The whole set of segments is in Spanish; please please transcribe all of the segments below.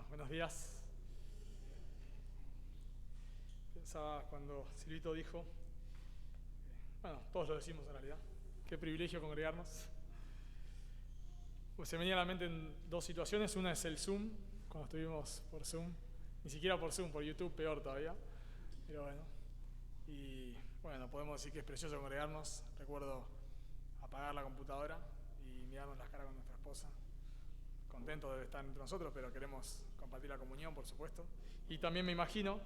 Buenos días. Pensaba cuando Silvito dijo, todos lo decimos en realidad, qué privilegio congregarnos. Pues se me venía a la mente en dos situaciones. Una es el Zoom, cuando estuvimos por Zoom, ni siquiera por Zoom, por YouTube, peor todavía. Pero bueno, y bueno, podemos decir que es precioso congregarnos. Recuerdo apagar la computadora y mirarnos las caras con nuestra esposa. Contentos de estar entre nosotros, pero queremos compartir la comunión, por supuesto. Y también me imagino,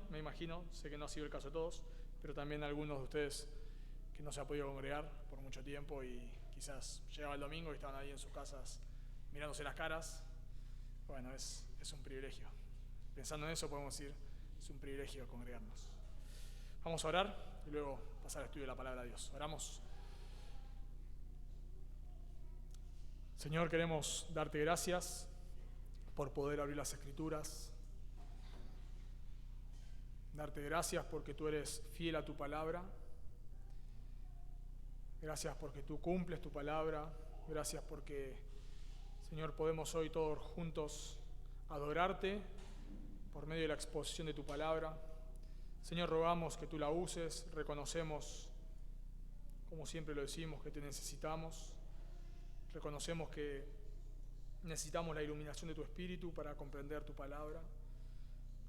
sé que no ha sido el caso de todos, pero también algunos de ustedes que no se ha podido congregar por mucho tiempo y quizás llegaba el domingo y estaban ahí en sus casas mirándose las caras. Bueno, es un privilegio. Pensando en eso podemos decir, es un privilegio congregarnos. Vamos a orar y luego pasar al estudio de la palabra de Dios. Oramos. Señor, queremos darte gracias por poder abrir las Escrituras. Darte gracias porque tú eres fiel a tu palabra. Gracias porque tú cumples tu palabra. Gracias porque, Señor, podemos hoy todos juntos adorarte por medio de la exposición de tu palabra. Señor, rogamos que tú la uses. Reconocemos, como siempre lo decimos, que te necesitamos. Reconocemos que necesitamos la iluminación de tu Espíritu para comprender tu palabra.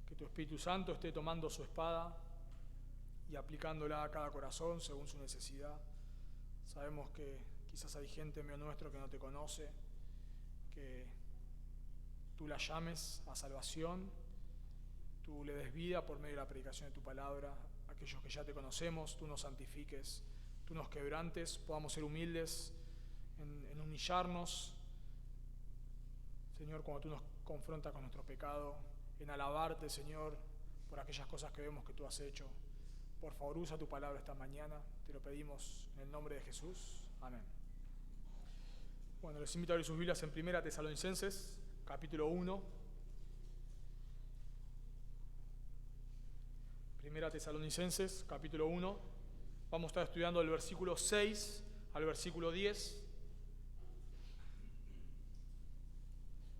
Que tu Espíritu Santo esté tomando su espada y aplicándola a cada corazón según su necesidad. Sabemos que quizás hay gente en medio nuestro que no te conoce, que tú la llames a salvación, tú le des vida por medio de la predicación de tu palabra. Aquellos que ya te conocemos, tú nos santifiques, tú nos quebrantes, podamos ser humildes en humillarnos, Señor, cuando tú nos confrontas con nuestro pecado, en alabarte, Señor, por aquellas cosas que vemos que tú has hecho. Por favor, usa tu palabra esta mañana, te lo pedimos en el nombre de Jesús. Amén. Bueno, les invito a abrir sus Biblias en 1 Tesalonicenses, capítulo 1. 1 Tesalonicenses, capítulo 1. Vamos a estar estudiando del versículo 6 al versículo 10.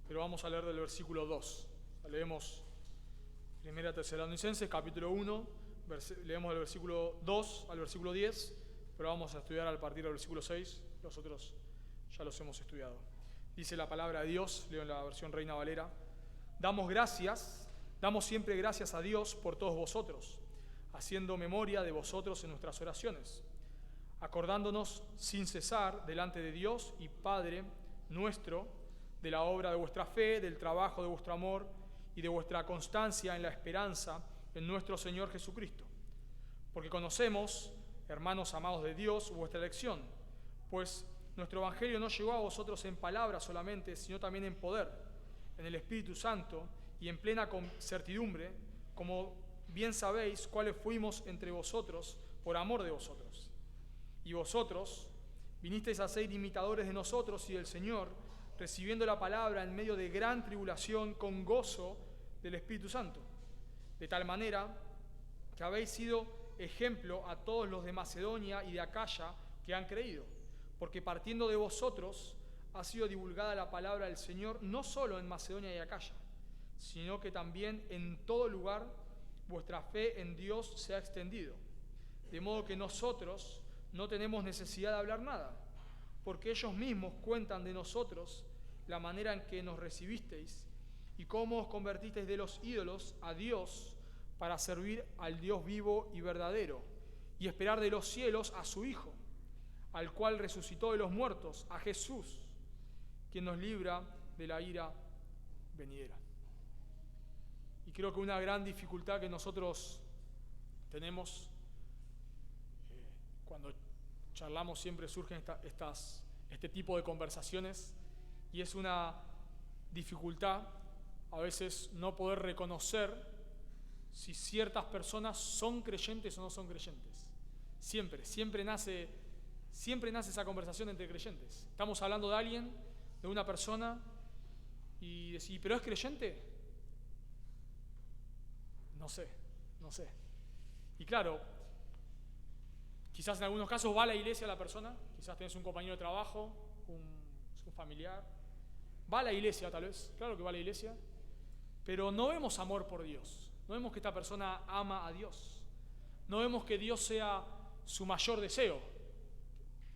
Pero vamos a leer del versículo 2. Leemos 1 Tesalonicenses, capítulo 1, leemos del versículo 2 al versículo 10, pero vamos a estudiar a partir del versículo 6, los otros ya los hemos estudiado. Dice la palabra de Dios, leo en la versión Reina Valera: damos siempre gracias a Dios por todos vosotros, haciendo memoria de vosotros en nuestras oraciones, acordándonos sin cesar delante de Dios y Padre nuestro, de la obra de vuestra fe, del trabajo de vuestro amor y de vuestra constancia en la esperanza en nuestro Señor Jesucristo. Porque conocemos, hermanos amados de Dios, vuestra elección, pues nuestro Evangelio no llegó a vosotros en palabras solamente, sino también en poder, en el Espíritu Santo y en plena certidumbre, como bien sabéis cuáles fuimos entre vosotros por amor de vosotros. Y vosotros vinisteis a ser imitadores de nosotros y del Señor, recibiendo la palabra en medio de gran tribulación con gozo del Espíritu Santo, de tal manera que habéis sido ejemplo a todos los de Macedonia y de Acaya que han creído, porque partiendo de vosotros ha sido divulgada la palabra del Señor no solo en Macedonia y Acaya, sino que también en todo lugar vuestra fe en Dios se ha extendido, de modo que nosotros no tenemos necesidad de hablar nada, porque ellos mismos cuentan de nosotros la manera en que nos recibisteis y cómo os convertisteis de los ídolos a Dios para servir al Dios vivo y verdadero y esperar de los cielos a su Hijo, al cual resucitó de los muertos, a Jesús, quien nos libra de la ira venidera. Y creo que una gran dificultad que nosotros tenemos cuando charlamos siempre surgen este tipo de conversaciones, y es una dificultad a veces no poder reconocer si ciertas personas son creyentes o no son creyentes. Siempre nace esa conversación entre creyentes. Estamos hablando de alguien, de una persona, y decir, ¿pero es creyente? No sé. Y claro, quizás en algunos casos va a la iglesia la persona, quizás tenés un compañero de trabajo, un familiar, va a la iglesia tal vez, claro que va a la iglesia, pero no vemos amor por Dios. No vemos que esta persona ama a Dios. No vemos que Dios sea su mayor deseo.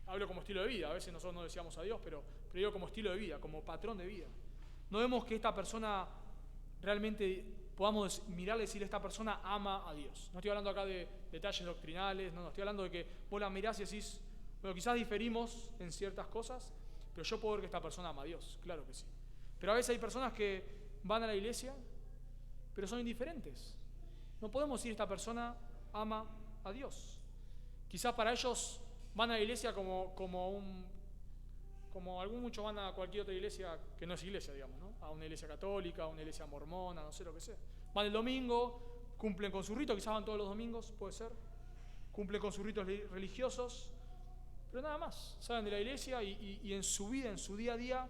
Hablo como estilo de vida. A veces nosotros no deseamos a Dios, pero digo como estilo de vida, como patrón de vida. No vemos que esta persona realmente podamos mirarle y decir, esta persona ama a Dios. No estoy hablando acá de detalles doctrinales, no, estoy hablando de que vos la mirás y decís, bueno, quizás diferimos en ciertas cosas, pero yo puedo ver que esta persona ama a Dios, claro que sí. Pero a veces hay personas que van a la iglesia, pero son indiferentes. No podemos decir, esta persona ama a Dios. Quizás para ellos van a la iglesia como muchos van a cualquier otra iglesia que no es iglesia, digamos, ¿no? A una iglesia católica, a una iglesia mormona, no sé lo que sea. Van el domingo, cumplen con sus ritos, quizás van todos los domingos, puede ser. Cumplen con sus ritos religiosos, pero nada más. Salen de la iglesia y en su vida, en su día a día,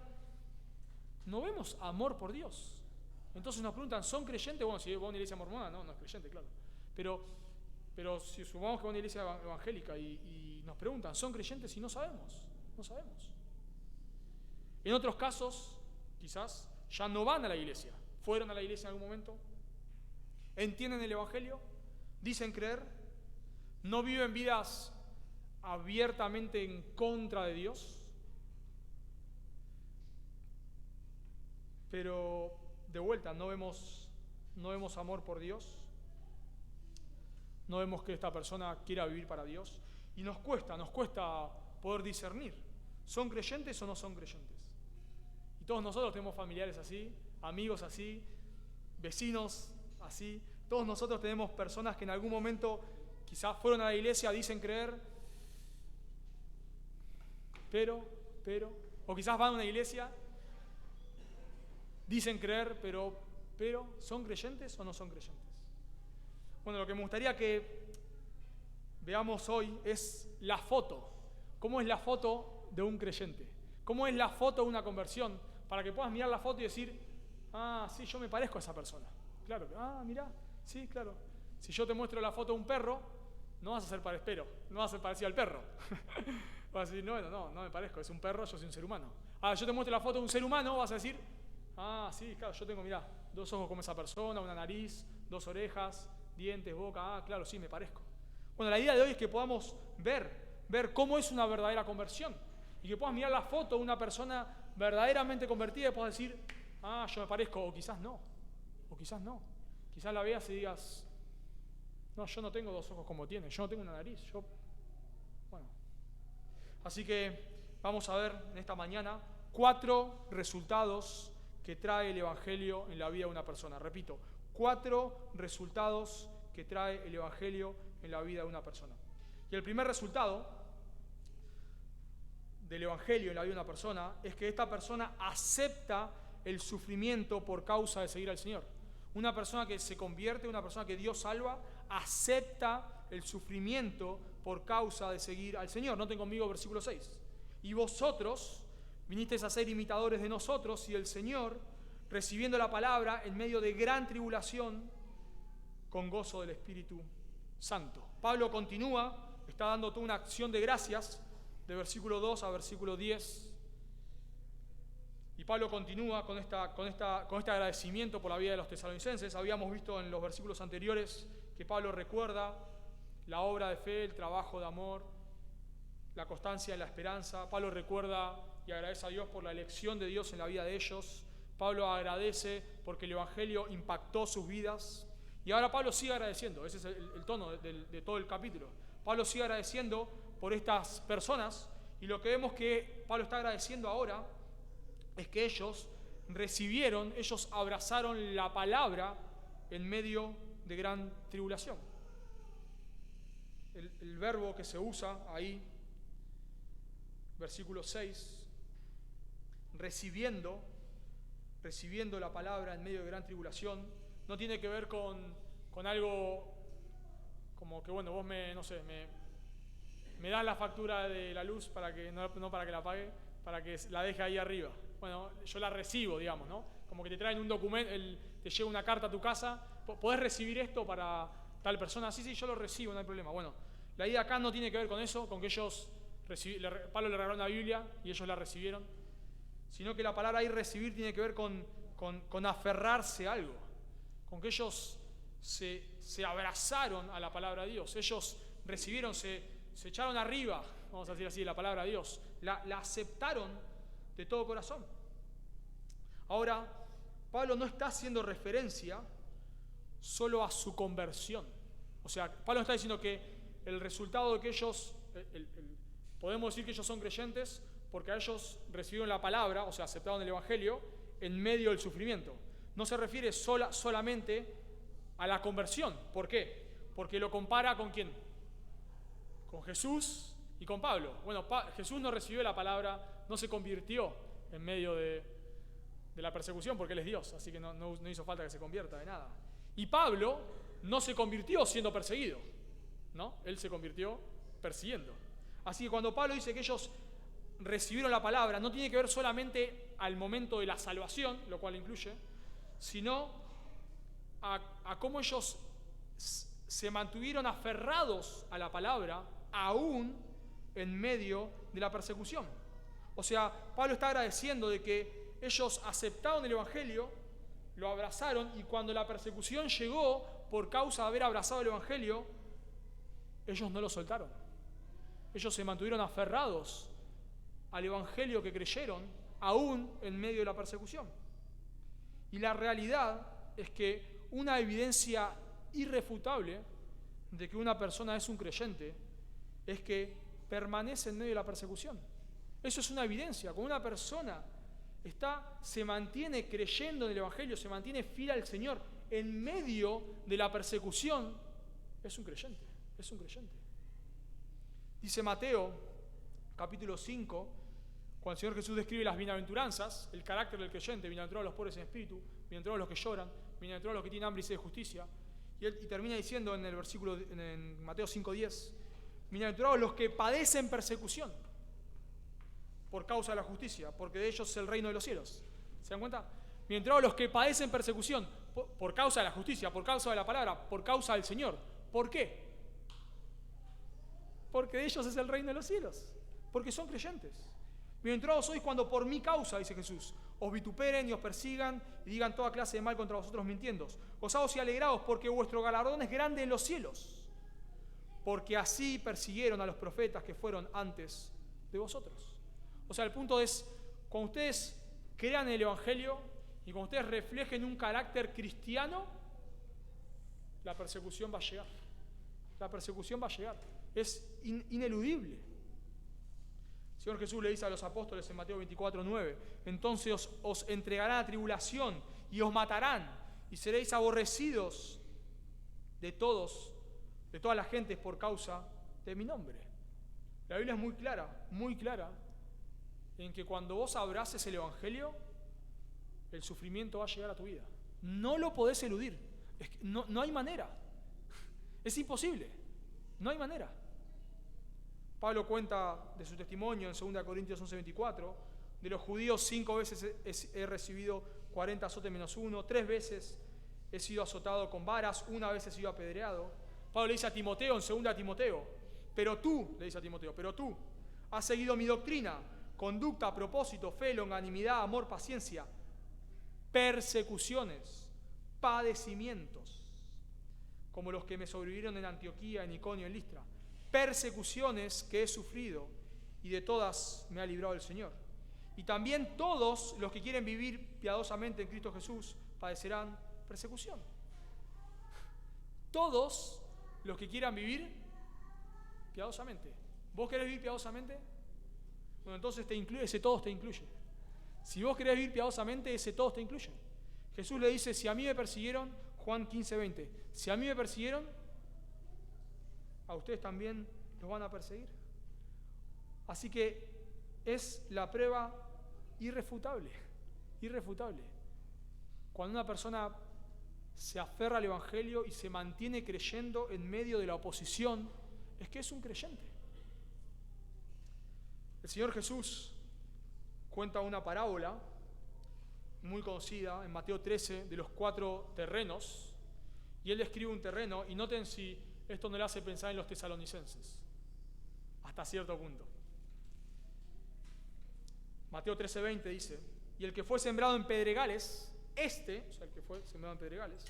no vemos amor por Dios. Entonces nos preguntan, ¿son creyentes? Bueno, si va a una iglesia mormona, no es creyente, claro. Pero si supongamos que va a una iglesia evangélica y nos preguntan, ¿son creyentes? Y no sabemos. En otros casos, quizás, ya no van a la iglesia. Fueron a la iglesia en algún momento, entienden el Evangelio, dicen creer, no viven vidas abiertamente en contra de Dios, pero de vuelta no vemos amor por Dios, no vemos que esta persona quiera vivir para Dios, y nos cuesta poder discernir, ¿son creyentes o no son creyentes? Y todos nosotros tenemos familiares así, amigos así, vecinos así, todos nosotros tenemos personas que en algún momento quizás fueron a la iglesia, dicen creer, o quizás van a una iglesia, dicen creer, pero ¿son creyentes o no son creyentes? Bueno, lo que me gustaría que veamos hoy es la foto. ¿Cómo es la foto de un creyente? ¿Cómo es la foto de una conversión? Para que puedas mirar la foto y decir, sí, yo me parezco a esa persona. Claro, mirá, sí, claro. Si yo te muestro la foto de un perro, no vas a ser no vas a ser parecido al perro. Vas a decir, no me parezco, es un perro, yo soy un ser humano. Yo te muestro la foto de un ser humano, vas a decir, sí, claro, yo tengo, mirá, 2 ojos como esa persona, una nariz, 2 orejas, dientes, boca, claro, sí, me parezco. Bueno, la idea de hoy es que podamos ver cómo es una verdadera conversión y que puedas mirar la foto de una persona verdaderamente convertida y puedas decir, yo me parezco, o quizás no. Quizás la veas y digas, no, yo no tengo 2 ojos como tiene, yo no tengo una nariz, bueno. Así que vamos a ver en esta mañana 4 resultados que trae el Evangelio en la vida de una persona. Repito, 4 resultados que trae el Evangelio en la vida de una persona. Y el primer resultado del Evangelio en la vida de una persona es que esta persona acepta el sufrimiento por causa de seguir al Señor. Una persona que se convierte, una persona que Dios salva, acepta el sufrimiento por causa de seguir al Señor. Noten conmigo versículo 6. Y vosotros vinisteis a ser imitadores de nosotros y el Señor, recibiendo la palabra en medio de gran tribulación, con gozo del Espíritu Santo. Pablo continúa, está dando toda una acción de gracias, de versículo 2 a versículo 10. Y Pablo continúa con este agradecimiento por la vida de los tesalonicenses. Habíamos visto en los versículos anteriores que Pablo recuerda la obra de fe, el trabajo de amor, la constancia en la esperanza. Pablo recuerda y agradece a Dios por la elección de Dios en la vida de ellos. Pablo agradece porque el Evangelio impactó sus vidas. Y ahora Pablo sigue agradeciendo, ese es el tono de todo el capítulo. Pablo sigue agradeciendo por estas personas y lo que vemos que Pablo está agradeciendo ahora es que ellos abrazaron la palabra en medio de gran tribulación. El verbo que se usa ahí, versículo 6, recibiendo la palabra en medio de gran tribulación, no tiene que ver con algo como que, bueno, vos me das la factura de la luz para que no para que la pague, para que la deje ahí arriba. Bueno, yo la recibo, digamos, ¿no? Como que te traen un documento, te llega una carta a tu casa, ¿podés recibir esto para tal persona? Sí, yo lo recibo, no hay problema. Bueno, la idea acá no tiene que ver con eso, con que ellos, Pablo le regaló una Biblia y ellos la recibieron, sino que la palabra ahí recibir tiene que ver con aferrarse a algo. con que ellos se abrazaron a la palabra de Dios. Ellos recibieron, se echaron arriba, vamos a decir así, la palabra de Dios. La aceptaron de todo corazón. Ahora, Pablo no está haciendo referencia solo a su conversión. O sea, Pablo está diciendo que el resultado de que ellos, podemos decir que ellos son creyentes porque a ellos recibieron la palabra, o sea, aceptaron el Evangelio en medio del sufrimiento. No se refiere solamente a la conversión. ¿Por qué? Porque lo compara ¿con quién? Con Jesús y con Pablo. Bueno, Jesús no recibió la palabra, no se convirtió en medio de la persecución porque Él es Dios, así que no hizo falta que se convierta de nada. Y Pablo no se convirtió siendo perseguido, ¿no? Él se convirtió persiguiendo. Así que cuando Pablo dice que ellos recibieron la palabra, no tiene que ver solamente al momento de la salvación, lo cual incluye, sino a cómo ellos se mantuvieron aferrados a la palabra aún en medio de la persecución. O sea, Pablo está agradeciendo de que ellos aceptaron el Evangelio, lo abrazaron, y cuando la persecución llegó por causa de haber abrazado el Evangelio, ellos no lo soltaron. Ellos se mantuvieron aferrados al Evangelio que creyeron aún en medio de la persecución. Y la realidad es que una evidencia irrefutable de que una persona es un creyente es que permanece en medio de la persecución. Eso es una evidencia. Cuando una persona se mantiene creyendo en el Evangelio, se mantiene fiel al Señor en medio de la persecución, es un creyente, es un creyente. Dice Mateo, capítulo 5, cuando el Señor Jesús describe las bienaventuranzas, el carácter del creyente: bienaventurados los pobres en espíritu, bienaventurados los que lloran, bienaventurados los que tienen hambre y sed de justicia. Y termina diciendo en el versículo, en Mateo 5:10, bienaventurados los que padecen persecución por causa de la justicia, porque de ellos es el reino de los cielos. ¿Se dan cuenta? Bienaventurados los que padecen persecución por causa de la justicia, por causa de la palabra, por causa del Señor. ¿Por qué? Porque de ellos es el reino de los cielos, porque son creyentes. Bienaventurados sois cuando por mi causa, dice Jesús, os vituperen y os persigan y digan toda clase de mal contra vosotros mintiendo. Gozaos y alegraos, porque vuestro galardón es grande en los cielos, porque así persiguieron a los profetas que fueron antes de vosotros. O sea, el punto es, cuando ustedes crean en el Evangelio y cuando ustedes reflejen un carácter cristiano, la persecución va a llegar. La persecución va a llegar. Es ineludible. El Señor Jesús le dice a los apóstoles en Mateo 24:9, entonces os entregarán a tribulación y os matarán y seréis aborrecidos de toda la gente por causa de mi nombre. La Biblia es muy clara en que cuando vos abraces el Evangelio, el sufrimiento va a llegar a tu vida. No lo podés eludir. Es que no hay manera. Es imposible. No hay manera. Pablo cuenta de su testimonio en 2 Corintios 11:24, de los judíos 5 veces he recibido 40 azotes menos 1, 3 veces he sido azotado con varas, 1 vez he sido apedreado. Pablo le dice a Timoteo en 2 Timoteo, pero tú has seguido mi doctrina, conducta, propósito, fe, longanimidad, amor, paciencia, persecuciones, padecimientos, como los que me sobrevivieron en Antioquía, en Iconio, en Listra. Persecuciones que he sufrido y de todas me ha librado el Señor. Y también todos los que quieren vivir piadosamente en Cristo Jesús padecerán persecución. Todos los que quieran vivir piadosamente. ¿Vos querés vivir piadosamente? Bueno, entonces ese todos te incluye. Si vos querés vivir piadosamente, ese todos te incluye. Jesús le dice, si a mí me persiguieron, Juan 15:20, si a mí me persiguieron, a ustedes también los van a perseguir. Así que es la prueba irrefutable. Cuando una persona se aferra al Evangelio y se mantiene creyendo en medio de la oposición, es que es un creyente. El Señor Jesús cuenta una parábola muy conocida en Mateo 13 de los 4 terrenos, y Él describe un terreno, y noten si esto no le hace pensar en los tesalonicenses, hasta cierto punto. Mateo 13:20 dice, y el que fue sembrado en pedregales, el que fue sembrado en pedregales,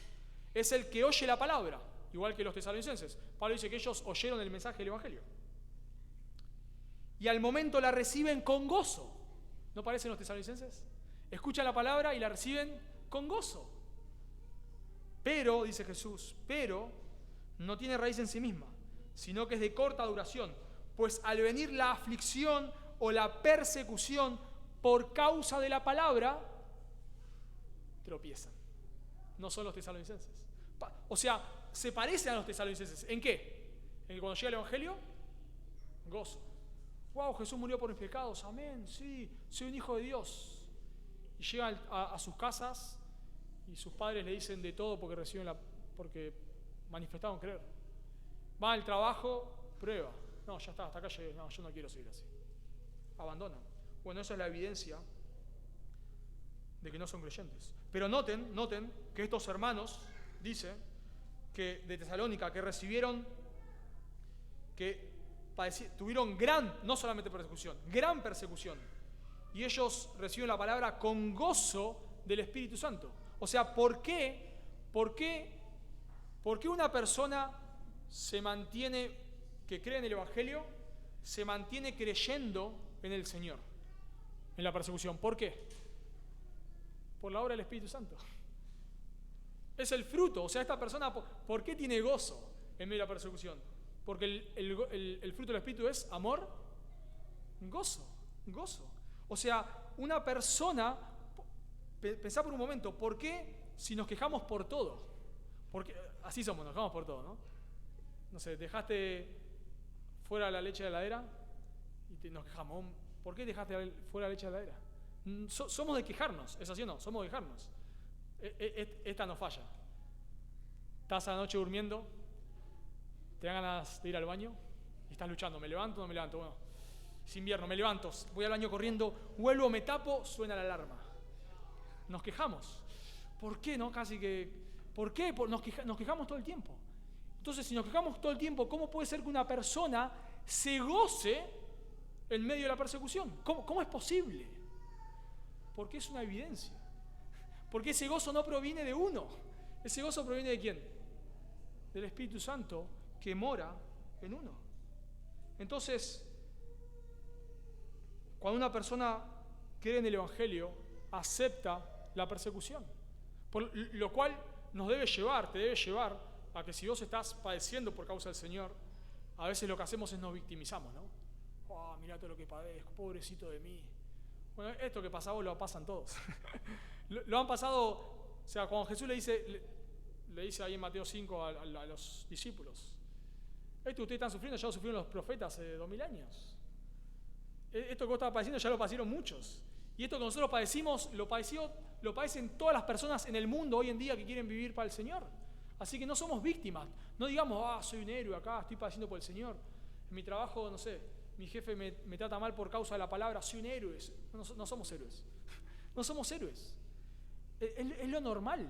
es el que oye la palabra, igual que los tesalonicenses. Pablo dice que ellos oyeron el mensaje del Evangelio. Y al momento la reciben con gozo. ¿No parecen los tesalonicenses? Escuchan la palabra y la reciben con gozo. Pero, dice Jesús, pero no tiene raíz en sí misma, sino que es de corta duración. Pues al venir la aflicción o la persecución por causa de la palabra, tropiezan. No son los tesalonicenses. O sea, se parecen a los tesalonicenses. ¿En qué? En que cuando llega el Evangelio, gozo. Wow, Jesús murió por mis pecados, amén, sí, soy un hijo de Dios. Y llegan a sus casas y sus padres le dicen de todo porque manifestaron creer. Va al trabajo, prueba. No, ya está, hasta acá llegué. No, yo no quiero seguir así. Abandonan. Bueno, esa es la evidencia de que no son creyentes. Pero noten que estos hermanos, dice, que de Tesalónica, que recibieron, tuvieron no solamente persecución, gran persecución. Y ellos reciben la palabra con gozo del Espíritu Santo. O sea, ¿por qué una persona que cree en el Evangelio, se mantiene creyendo en el Señor, en la persecución? ¿Por qué? Por la obra del Espíritu Santo. Es el fruto. O sea, esta persona, ¿por qué tiene gozo en medio de la persecución? Porque el fruto del Espíritu es amor, gozo. O sea, una persona, pensá por un momento, ¿por qué si nos quejamos por todo? Porque así somos, nos quejamos por todo, ¿no? No sé, dejaste fuera la leche de la heladera y nos quejamos. ¿Por qué dejaste fuera la leche de la heladera? Somos de quejarnos, ¿es así o no? Somos de quejarnos. Esta no falla. Estás a la noche durmiendo, te dan ganas de ir al baño y estás luchando. ¿Me levanto o no me levanto? Bueno, es invierno, me levanto, voy al baño corriendo, vuelvo, me tapo, suena la alarma. Nos quejamos. ¿Por qué? ¿No? ¿Por qué? Nos quejamos todo el tiempo. Entonces, si nos quejamos todo el tiempo, ¿cómo puede ser que una persona se goce en medio de la persecución? ¿Cómo es posible? Porque es una evidencia. Porque ese gozo no proviene de uno. Ese gozo proviene ¿de quién? Del Espíritu Santo que mora en uno. Entonces, cuando una persona cree en el Evangelio, acepta la persecución. Por lo cual te debe llevar a que si vos estás padeciendo por causa del Señor, a veces lo que hacemos es nos victimizamos, ¿no? Oh, mirá todo lo que padezco, pobrecito de mí. Bueno, esto que pasa a vos lo pasan todos. lo han pasado, o sea, cuando Jesús le dice ahí en Mateo 5 a los discípulos, esto que ustedes están sufriendo ya lo sufrieron los profetas hace 2000 años. Esto que vos estás padeciendo ya lo padecieron muchos. Y esto que nosotros padecimos, lo padecen todas las personas en el mundo hoy en día que quieren vivir para el Señor. Así que no somos víctimas. No digamos, soy un héroe acá, estoy padeciendo por el Señor. En mi trabajo, no sé, mi jefe me trata mal por causa de la palabra, soy un héroe. No somos héroes. No somos héroes. Es lo normal.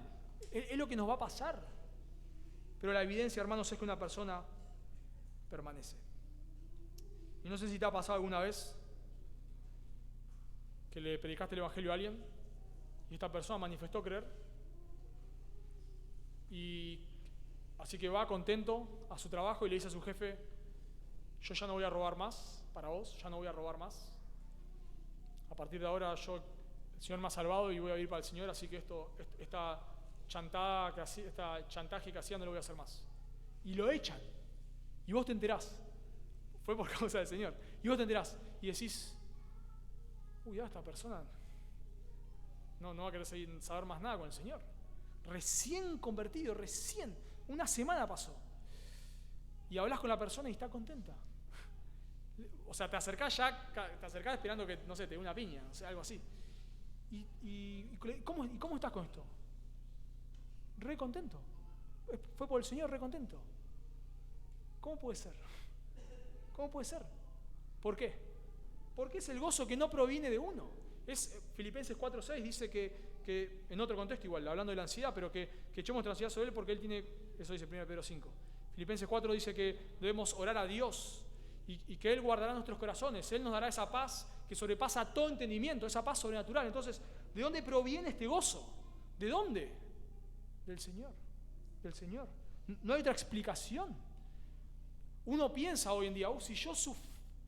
Es lo que nos va a pasar. Pero la evidencia, hermanos, es que una persona permanece. Y no sé si te ha pasado alguna vez que le predicaste el Evangelio a alguien y esta persona manifestó creer, y así que va contento a su trabajo y le dice a su jefe, yo ya no voy a robar más para vos, ya no voy a robar más, a partir de ahora el Señor me ha salvado y voy a vivir para el Señor, así que esta chantaje que hacía no lo voy a hacer más. Y lo echan, y vos te enterás, fue por causa del Señor, y vos te enterás y decís, esta persona no va a querer saber más nada con el Señor. Recién convertido, una semana pasó. Y hablas con la persona y está contenta. O sea, te acercás esperando que, no sé, te dé una piña, o sea, algo así. ¿Y cómo estás con esto? Re contento. Fue por el Señor, re contento. ¿Cómo puede ser? ¿Por qué? Porque es el gozo que no proviene de uno. Filipenses 4:6 dice que, en otro contexto igual, hablando de la ansiedad, pero que echemos nuestra ansiedad sobre él porque él tiene, eso dice 1 Pedro 5. Filipenses 4 dice que debemos orar a Dios y que Él guardará nuestros corazones. Él nos dará esa paz que sobrepasa todo entendimiento, esa paz sobrenatural. Entonces, ¿de dónde proviene este gozo? ¿De dónde? Del Señor. del Señor. No hay otra explicación. Uno piensa hoy en día, si yo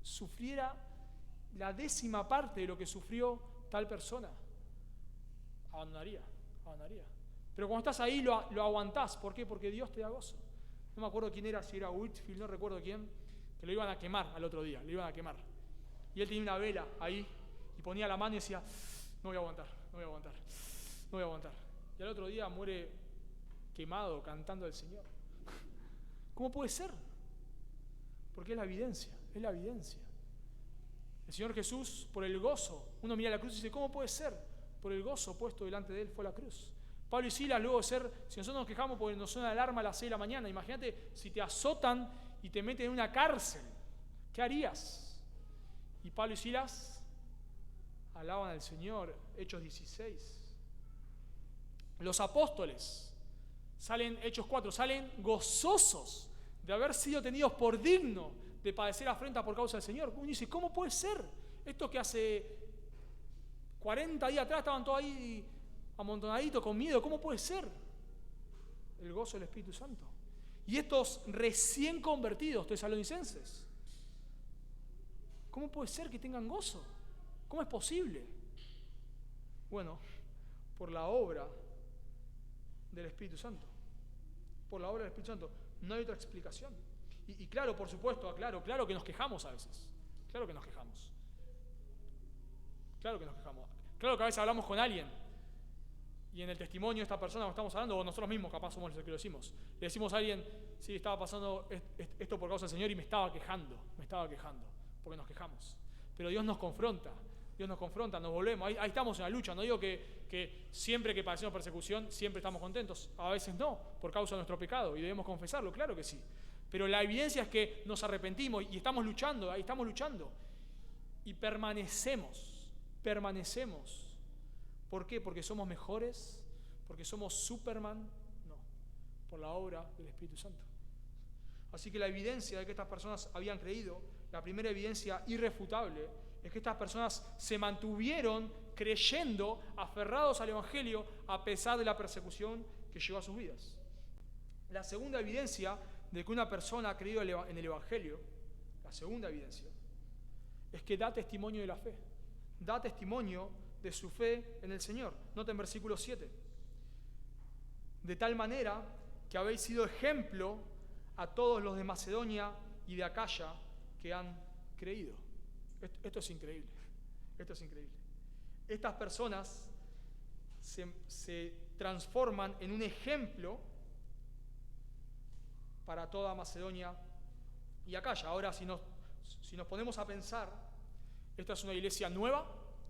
sufriera la 10ª parte de lo que sufrió tal persona, abandonaría. Pero cuando estás ahí lo aguantás. ¿Por qué? Porque Dios te da gozo. No me acuerdo quién era, si era Whitfield, no recuerdo quién, que lo iban a quemar al otro día, lo iban a quemar. Y él tenía una vela ahí y ponía la mano y decía, no voy a aguantar. Y al otro día muere quemado cantando al Señor. ¿Cómo puede ser? Porque es la evidencia. El Señor Jesús, por el gozo, uno mira la cruz y dice, ¿cómo puede ser? Por el gozo puesto delante de él fue la cruz. Pablo y Silas, luego de ser, si nosotros nos quejamos porque nos suena la alarma a las 6 de la mañana, imagínate si te azotan y te meten en una cárcel, ¿qué harías? Y Pablo y Silas alaban al Señor, Hechos 16. Los apóstoles Hechos 4, salen gozosos de haber sido tenidos por digno de padecer afrenta por causa del Señor. Uno dice, ¿cómo puede ser? Estos que hace 40 días atrás estaban todos ahí amontonaditos con miedo, ¿cómo puede ser? El gozo del Espíritu Santo. Y estos recién convertidos tesalonicenses, ¿cómo puede ser que tengan gozo? ¿Cómo es posible? Bueno, por la obra del Espíritu Santo. No hay otra explicación. Y claro, por supuesto, claro que nos quejamos a veces. Claro que a veces hablamos con alguien y en el testimonio de esta persona que estamos hablando, o nosotros mismos capaz somos los que lo decimos, le decimos a alguien, sí, estaba pasando esto por causa del Señor y me estaba quejando, porque nos quejamos. Pero Dios nos confronta, nos volvemos, ahí estamos en la lucha. No digo que siempre que padecemos persecución, siempre estamos contentos, a veces no, por causa de nuestro pecado, y debemos confesarlo, claro que sí. Pero la evidencia es que nos arrepentimos y estamos luchando, y permanecemos. ¿Por qué? ¿Porque somos mejores? ¿Porque somos Superman? No, por la obra del Espíritu Santo. Así que la evidencia de que estas personas habían creído, la primera evidencia irrefutable, es que estas personas se mantuvieron creyendo, aferrados al Evangelio, a pesar de la persecución que llegó a sus vidas. La segunda evidencia de que una persona ha creído en el Evangelio, la segunda evidencia, es que da testimonio de la fe. Da testimonio de su fe en el Señor. Nota en versículo 7. De tal manera que habéis sido ejemplo a todos los de Macedonia y de Acaya que han creído. Esto es increíble. Estas personas se transforman en un ejemplo para toda Macedonia y Acaya. Ahora, si nos ponemos a pensar, esta es una iglesia nueva,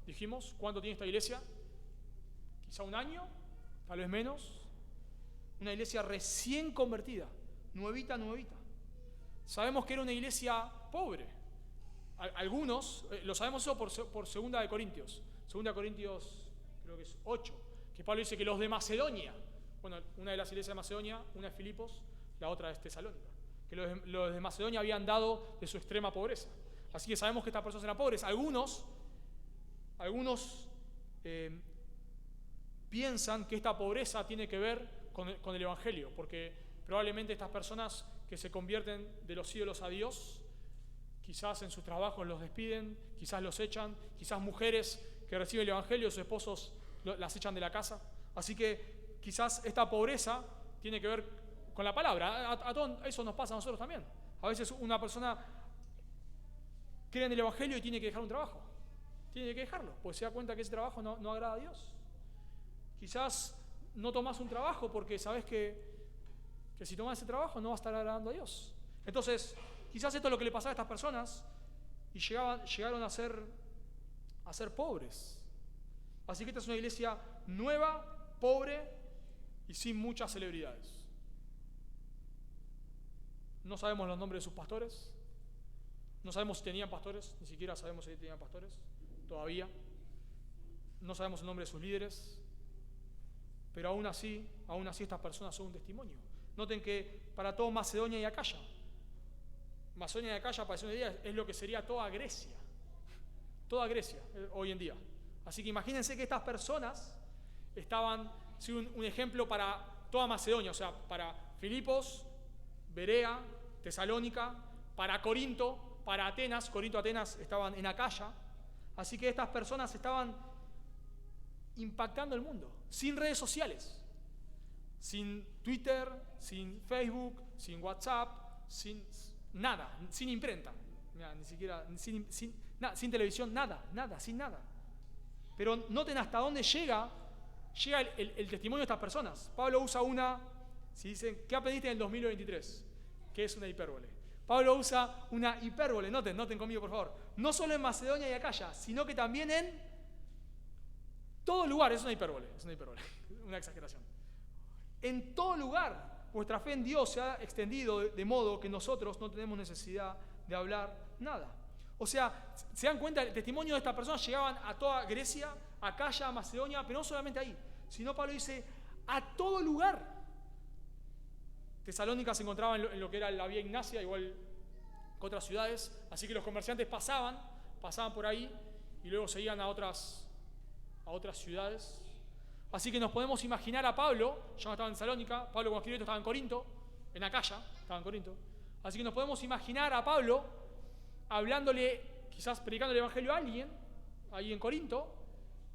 dijimos. ¿Cuánto tiene esta iglesia? Quizá un año, tal vez menos. Una iglesia recién convertida, nuevita. Sabemos que era una iglesia pobre. Algunos, lo sabemos eso por 2 de Corintios. 2 Corintios, creo que es 8, que Pablo dice que los de Macedonia, bueno, una de las iglesias de Macedonia, una es Filipos, la otra es Tesalónica, que los de Macedonia habían dado de su extrema pobreza. Así que sabemos que estas personas eran pobres. Algunos piensan que esta pobreza tiene que ver con el Evangelio, porque probablemente estas personas que se convierten de los ídolos a Dios, quizás en sus trabajos los despiden, quizás los echan, quizás mujeres que reciben el Evangelio, sus esposos las echan de la casa. Así que quizás esta pobreza tiene que ver con la palabra. A todo eso nos pasa a nosotros también. A veces una persona cree en el Evangelio y tiene que dejar un trabajo. Tiene que dejarlo, porque se da cuenta que ese trabajo no agrada a Dios. Quizás no tomás un trabajo porque sabes que si tomás ese trabajo no va a estar agradando a Dios. Entonces, quizás esto es lo que le pasaba a estas personas y llegaron a ser pobres. Así que esta es una iglesia nueva, pobre y sin muchas celebridades. No sabemos los nombres de sus pastores. No sabemos si tenían pastores, ni siquiera sabemos si tenían pastores, todavía. No sabemos el nombre de sus líderes, pero aún así estas personas son un testimonio. Noten que para todo Macedonia y Acaya para hacer una idea, es lo que sería toda Grecia hoy en día. Así que imagínense que estas personas estaban siendo un ejemplo para toda Macedonia, o sea, para Filipos, Berea, Tesalónica, para Corinto, para Atenas. Corinto, Atenas estaban en Acaya. Así que estas personas estaban impactando el mundo, sin redes sociales, sin Twitter, sin Facebook, sin WhatsApp, sin nada, sin imprenta, mira, ni siquiera, sin televisión, nada, sin nada. Pero noten hasta dónde llega el testimonio de estas personas. Pablo usa si dicen, ¿qué aprendiste en el 2023? ¿Qué es una hipérbole? Pablo usa una hipérbole, noten conmigo por favor, no solo en Macedonia y Acaya, sino que también en todo lugar. Es una hipérbole, una exageración. En todo lugar, vuestra fe en Dios se ha extendido de modo que nosotros no tenemos necesidad de hablar nada. O sea, se dan cuenta, el testimonio de estas personas llegaban a toda Grecia, a Acaya, a Macedonia, pero no solamente ahí, sino Pablo dice, a todo lugar. Tesalónica se encontraba en lo que era la Vía Ignacia, igual que otras ciudades, así que los comerciantes pasaban por ahí y luego se iban a otras ciudades. Así que nos podemos imaginar a Pablo, ya no estaba en Tesalónica, Pablo cuando escribió esto estaba en Corinto, en Acaya, estaba en Corinto. Así que nos podemos imaginar a Pablo hablándole, quizás predicando el evangelio a alguien, ahí en Corinto,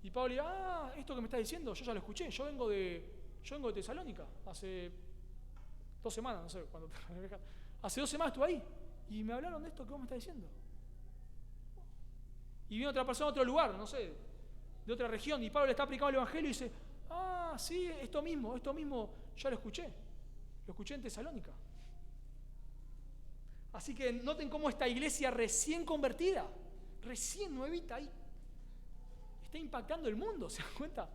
y Pablo le dice, esto que me estás diciendo, yo ya lo escuché, yo vengo de Tesalónica, hace 2 semanas, no sé cuándo. Hace 2 semanas estuve ahí, y me hablaron de esto que vos me estás diciendo. Y viene otra persona de otro lugar, no sé, de otra región, y Pablo le está predicando el evangelio y dice, sí, esto mismo, ya lo escuché en Tesalónica. Así que noten cómo esta iglesia recién convertida, recién nuevita ahí, está impactando el mundo, ¿se dan cuenta?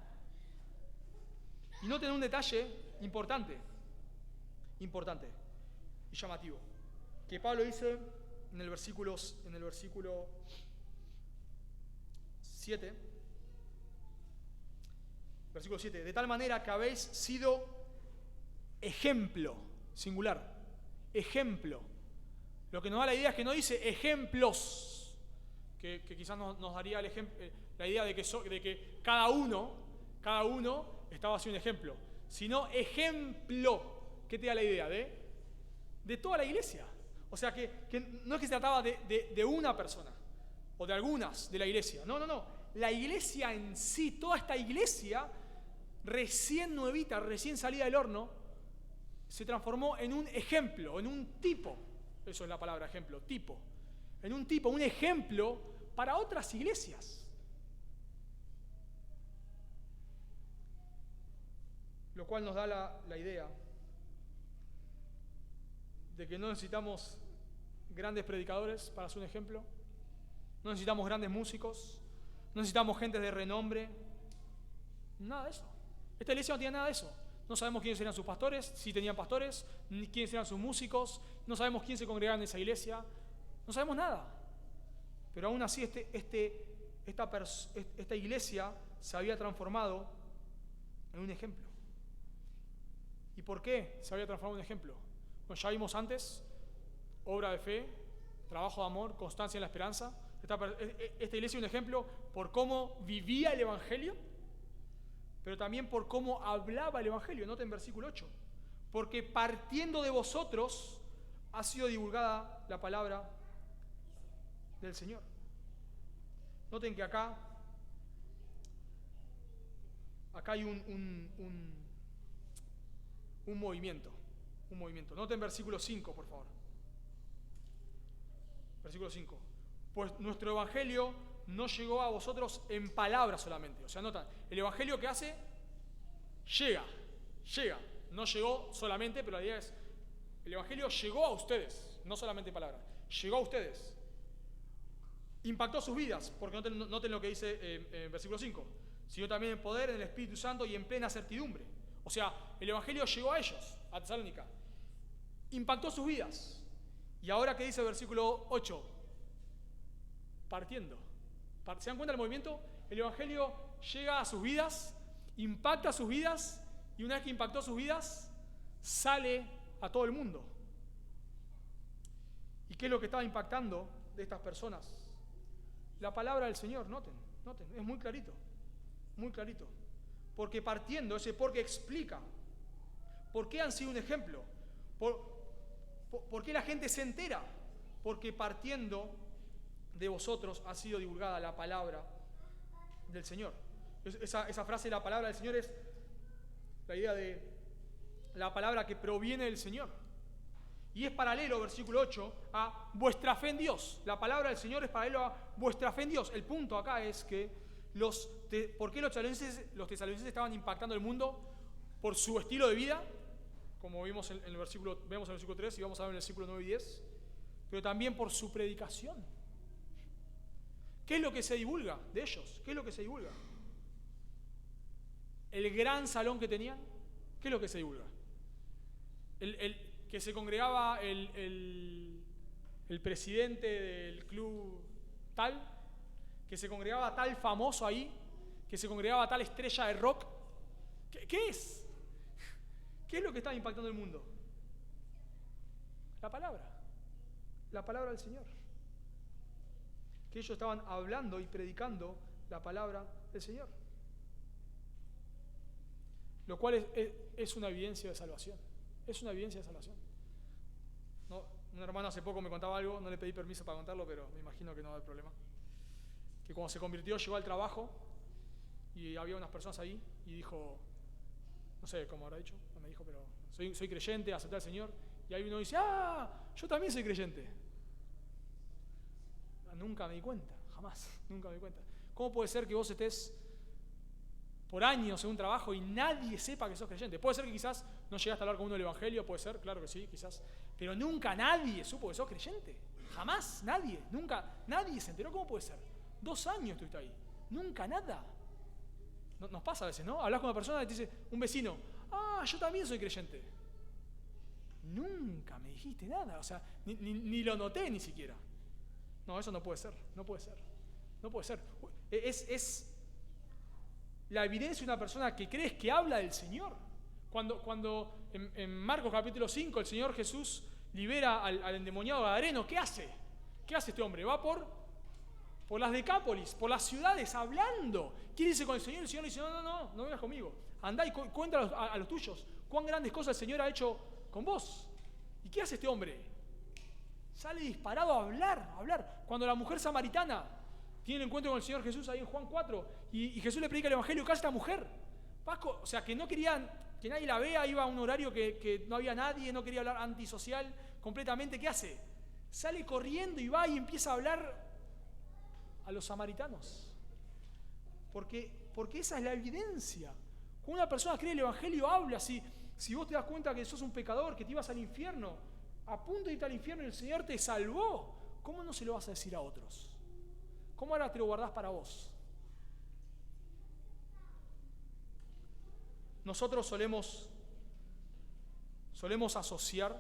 Y noten un detalle importante y llamativo, que Pablo dice en el versículo 7, de tal manera que habéis sido ejemplo, singular, ejemplo. Lo que nos da la idea es que no dice ejemplos, que quizás nos daría la idea de que cada uno estaba haciendo un ejemplo, sino ejemplo. ¿Qué te da la idea? De toda la iglesia. O sea, que no es que se trataba de una persona o de algunas de la iglesia. No. La iglesia en sí, toda esta iglesia, recién nuevita, recién salida del horno, se transformó en un ejemplo, en un tipo. Eso es la palabra ejemplo, tipo. En un tipo, un ejemplo para otras iglesias. Lo cual nos da la idea de que no necesitamos grandes predicadores para ser un ejemplo, no necesitamos grandes músicos, no necesitamos gente de renombre, nada de eso. Esta iglesia no tiene nada de eso. No sabemos quiénes eran sus pastores, si tenían pastores, ni quiénes eran sus músicos, no sabemos quién se congregaba en esa iglesia, no sabemos nada. Pero aún así esta iglesia se había transformado en un ejemplo. ¿Y por qué se había transformado en un ejemplo? Bueno, ya vimos antes, obra de fe, trabajo de amor, constancia en la esperanza. Esta iglesia es un ejemplo por cómo vivía el evangelio, pero también por cómo hablaba el evangelio. Noten versículo 8. Porque partiendo de vosotros ha sido divulgada la palabra del Señor. Noten que acá hay un movimiento. Noten versículo 5, por favor. Versículo 5. Pues nuestro evangelio no llegó a vosotros en palabras solamente. O sea, notan, el evangelio que hace, llega. No llegó solamente, pero la idea es, el evangelio llegó a ustedes, no solamente en palabras, llegó a ustedes. Impactó sus vidas, porque noten lo que dice en versículo 5, sino también en poder, en el Espíritu Santo y en plena certidumbre. O sea, el evangelio llegó a ellos, a Tesalónica. Impactó sus vidas. Y ahora, ¿qué dice el versículo 8? Partiendo. ¿Se dan cuenta del movimiento? El evangelio llega a sus vidas, impacta sus vidas, y una vez que impactó sus vidas, sale a todo el mundo. ¿Y qué es lo que estaba impactando de estas personas? La palabra del Señor, noten, es muy clarito. Porque partiendo, ese porque explica. ¿Por qué han sido un ejemplo? ¿Por qué la gente se entera? Porque partiendo de vosotros ha sido divulgada la palabra del Señor. Esa frase, la palabra del Señor, es la idea de la palabra que proviene del Señor. Y es paralelo, versículo 8, a vuestra fe en Dios. La palabra del Señor es paralelo a vuestra fe en Dios. El punto acá es que ¿por qué los tesalonicenses estaban impactando el mundo? Por su estilo de vida, como vemos en el versículo 3 y vamos a ver en el versículo 9 y 10, pero también por su predicación. ¿Qué es lo que se divulga de ellos? ¿Qué es lo que se divulga? El gran salón que tenían, ¿qué es lo que se divulga? Que se congregaba el presidente del club tal, que se congregaba tal famoso ahí, que se congregaba tal estrella de rock. ¿Qué es? ¿Qué es lo que está impactando el mundo? La palabra del Señor. Que ellos estaban hablando y predicando la palabra del Señor. Lo cual es una evidencia de salvación. Es una evidencia de salvación. No, un hermano hace poco me contaba algo, no le pedí permiso para contarlo, pero me imagino que no va a haber problema. Que cuando se convirtió llegó al trabajo y había unas personas ahí y dijo, no sé cómo habrá dicho, no me dijo, pero soy creyente, acepté al Señor. Y ahí uno dice, yo también soy creyente. Nunca me di cuenta, jamás, nunca me di cuenta. ¿Cómo puede ser que vos estés por años en un trabajo y nadie sepa que sos creyente? Puede ser que quizás no llegaste a hablar con uno del Evangelio, puede ser, claro que sí, quizás, pero nunca nadie supo que sos creyente. Jamás, nadie, nunca, nadie se enteró. ¿Cómo puede ser? 2 años estuviste ahí, nunca nada. Nos pasa a veces, ¿no? Hablas con una persona y te dice, un vecino, yo también soy creyente. Nunca me dijiste nada, o sea, ni lo noté ni siquiera. No, eso no puede ser, no puede ser, no puede ser. Es la evidencia de una persona que crees que habla del Señor. Cuando en Marcos capítulo 5 el Señor Jesús libera al endemoniado gadareno, ¿qué hace? ¿Qué hace este hombre? Va por las Decápolis, por las ciudades, hablando. ¿Quiere irse con el Señor? El Señor le dice, no vengas conmigo. Andá y cuéntale a los tuyos cuán grandes cosas el Señor ha hecho con vos. ¿Y qué hace este hombre? Sale disparado a hablar. Cuando la mujer samaritana tiene el encuentro con el Señor Jesús ahí en Juan 4 y Jesús le predica el Evangelio, ¿qué hace esta mujer? O sea, que no querían que nadie la vea, iba a un horario que no había nadie, no quería hablar antisocial completamente. ¿Qué hace? Sale corriendo y va y empieza a hablar a los samaritanos. Porque esa es la evidencia. Cuando una persona cree el Evangelio, habla. Si vos te das cuenta que sos un pecador, que te ibas al infierno, a punto de irte al infierno y el Señor te salvó, ¿cómo no se lo vas a decir a otros? ¿Cómo ahora te lo guardás para vos? Nosotros solemos asociar,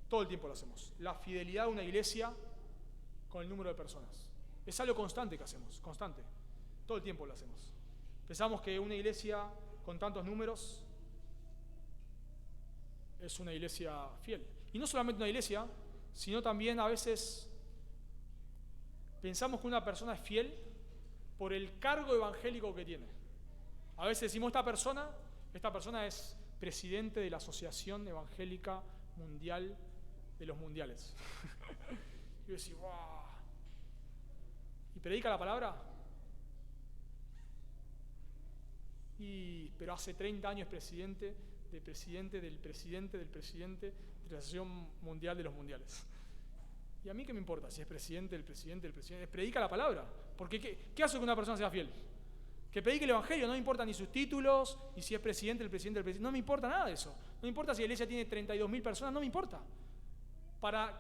todo el tiempo lo hacemos, la fidelidad de una iglesia con el número de personas. Es algo constante que hacemos, constante. Todo el tiempo lo hacemos. Pensamos que una iglesia con tantos números es una iglesia fiel. Y no solamente una iglesia, sino también a veces pensamos que una persona es fiel por el cargo evangélico que tiene. A veces decimos, esta persona es presidente de la Asociación Evangélica Mundial de los Mundiales. Y yo decía, ¡wow! ¿Y predica la palabra? Pero hace 30 años es presidente de la Asociación Mundial de los Mundiales. ¿Y a mí qué me importa si es presidente del presidente? Predica la palabra. Porque ¿qué hace que una persona sea fiel? Que predique el Evangelio, no me importa ni sus títulos, ni si es presidente del presidente. No me importa nada de eso. No me importa si la iglesia tiene 32.000 personas, no me importa.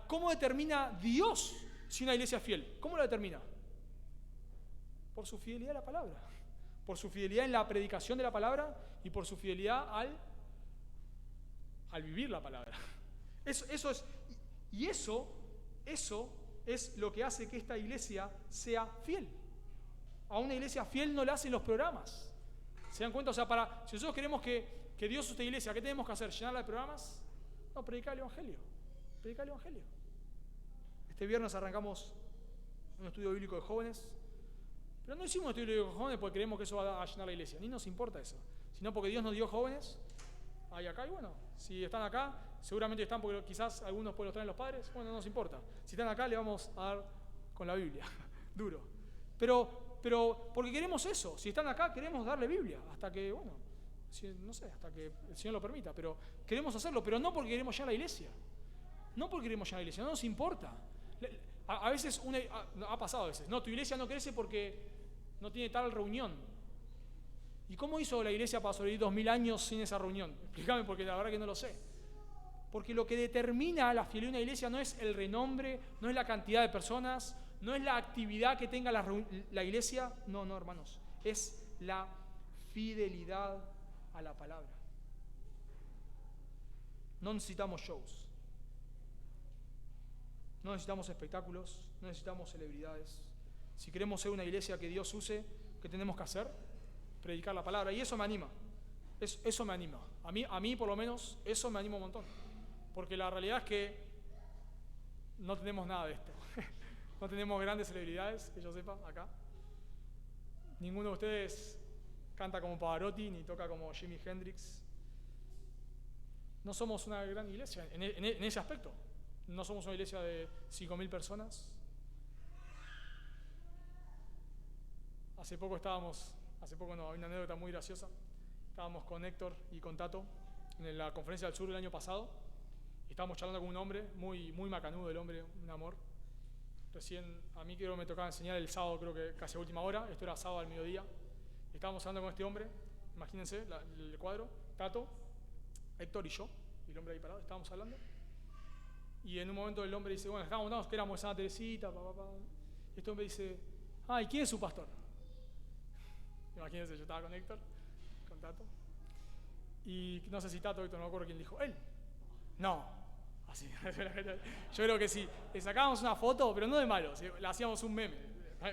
¿Cómo determina Dios si una iglesia es fiel? ¿Cómo lo determina? Por su fidelidad a la palabra. Por su fidelidad en la predicación de la palabra y por su fidelidad al vivir la palabra. Eso es lo que hace que esta iglesia sea fiel. A una iglesia fiel no le hacen los programas. ¿Se dan cuenta? O sea, si nosotros queremos que Dios use esta iglesia, ¿qué tenemos que hacer? ¿Llenarla de programas? No, predicar el Evangelio. Predicar el Evangelio. Este viernes arrancamos un estudio bíblico de jóvenes. Pero no hicimos un estudio bíblico de jóvenes porque creemos que eso va a llenar la iglesia. Ni nos importa eso. Sino porque Dios nos dio jóvenes hay acá y bueno, si están acá, seguramente están porque quizás algunos pues los traen los padres, bueno, no nos importa. Si están acá, le vamos a dar con la Biblia, duro. Pero porque queremos eso, si están acá, queremos darle Biblia, hasta que, bueno, no sé, hasta que el Señor lo permita, pero queremos hacerlo, pero no porque queremos llenar la iglesia. No porque queremos llenar la iglesia, no nos importa. A veces, ha pasado a veces, no, tu iglesia no crece porque no tiene tal reunión. ¿Y cómo hizo la iglesia para sobrevivir 2000 años sin esa reunión? Explícame, porque la verdad que no lo sé. Porque lo que determina la fidelidad de una iglesia no es el renombre, no es la cantidad de personas, no es la actividad que tenga la iglesia, no, hermanos, es la fidelidad a la palabra. No necesitamos shows, no necesitamos espectáculos, no necesitamos celebridades. Si queremos ser una iglesia que Dios use, ¿qué tenemos que hacer? Predicar la palabra, y eso me anima. Eso me anima. A mí, por lo menos, eso me anima un montón. Porque la realidad es que no tenemos nada de esto. No tenemos grandes celebridades, que yo sepa, acá. Ninguno de ustedes canta como Pavarotti, ni toca como Jimi Hendrix. No somos una gran iglesia en ese aspecto. No somos una iglesia de 5.000 personas. Hay una anécdota muy graciosa. Estábamos con Héctor y con Tato en la conferencia del sur del año pasado. Y estábamos charlando con un hombre, muy macanudo el hombre, un amor. Recién, a mí creo que me tocaba enseñar el sábado, creo que casi a última hora. Esto era sábado al mediodía. Estábamos hablando con este hombre, imagínense el cuadro, Tato, Héctor y yo, y el hombre ahí parado, estábamos hablando. Y en un momento el hombre dice, bueno, estábamos que éramos de Santa Teresita, Y este hombre dice, ¿y quién es su pastor? Imagínense, yo estaba con Héctor, con Tato. Y no sé si Tato o Héctor, no me acuerdo quién dijo, él. No, así. Yo creo que sí. Le sacábamos una foto, pero no de malo, le hacíamos un meme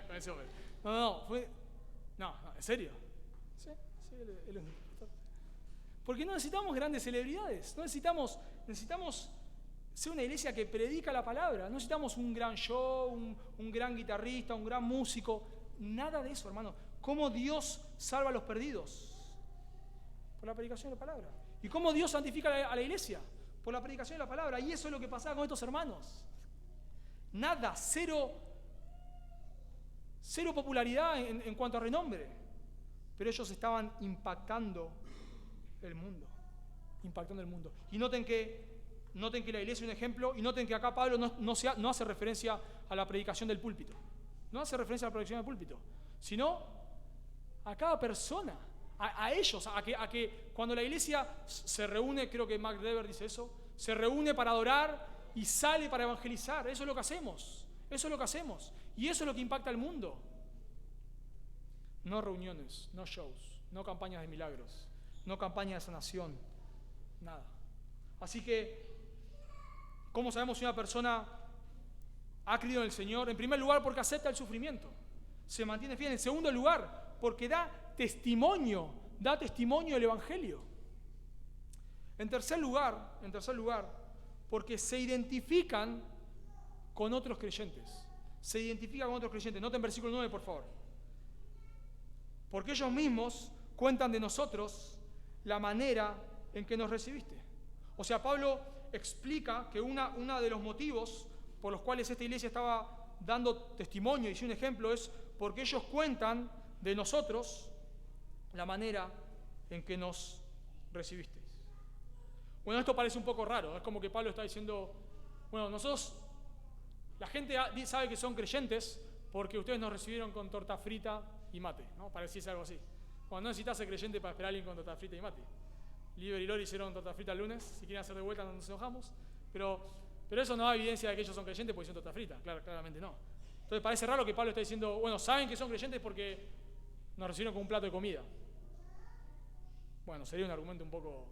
con ese hombre. No, ¿en serio? Sí, él es un pastor. Porque no necesitamos grandes celebridades, no necesitamos ser una iglesia que predica la palabra, no necesitamos un gran show, un gran guitarrista, un gran músico, nada de eso, hermano. ¿Cómo Dios salva a los perdidos? Por la predicación de la palabra. ¿Y cómo Dios santifica a la iglesia? Por la predicación de la palabra. Y eso es lo que pasaba con estos hermanos. Nada, cero popularidad en cuanto a renombre. Pero ellos estaban impactando el mundo. Y noten que la iglesia es un ejemplo, y noten que acá Pablo no hace referencia a la predicación del púlpito. No hace referencia a la predicación del púlpito, sino a cada persona, a ellos, a que cuando la iglesia se reúne, creo que Mark Dever dice eso, se reúne para adorar y sale para evangelizar. Eso es lo que hacemos. Y eso es lo que impacta al mundo. No reuniones, no shows, no campañas de milagros, no campañas de sanación, nada. Así que, ¿cómo sabemos si una persona ha creído en el Señor? En primer lugar, porque acepta el sufrimiento, se mantiene fiel. En segundo lugar, porque da testimonio del Evangelio. En tercer lugar, porque se identifican con otros creyentes. Noten versículo 9, por favor. Porque ellos mismos cuentan de nosotros la manera en que nos recibiste. O sea, Pablo explica que uno de los motivos por los cuales esta iglesia estaba dando testimonio y un ejemplo es porque ellos cuentan de nosotros la manera en que nos recibisteis. Bueno, esto parece un poco raro, es como que Pablo está diciendo, bueno, la gente sabe que son creyentes porque ustedes nos recibieron con torta frita y mate, ¿no? Pareciese algo así. Bueno, no necesitas ser creyente para esperar a alguien con torta frita y mate. Liber y Lori hicieron torta frita el lunes, si quieren hacer de vuelta no nos enojamos, pero eso no da evidencia de que ellos son creyentes porque hicieron torta frita, claramente no. Entonces parece raro que Pablo esté diciendo, bueno, saben que son creyentes porque nos recibieron con un plato de comida. Bueno, sería un argumento un poco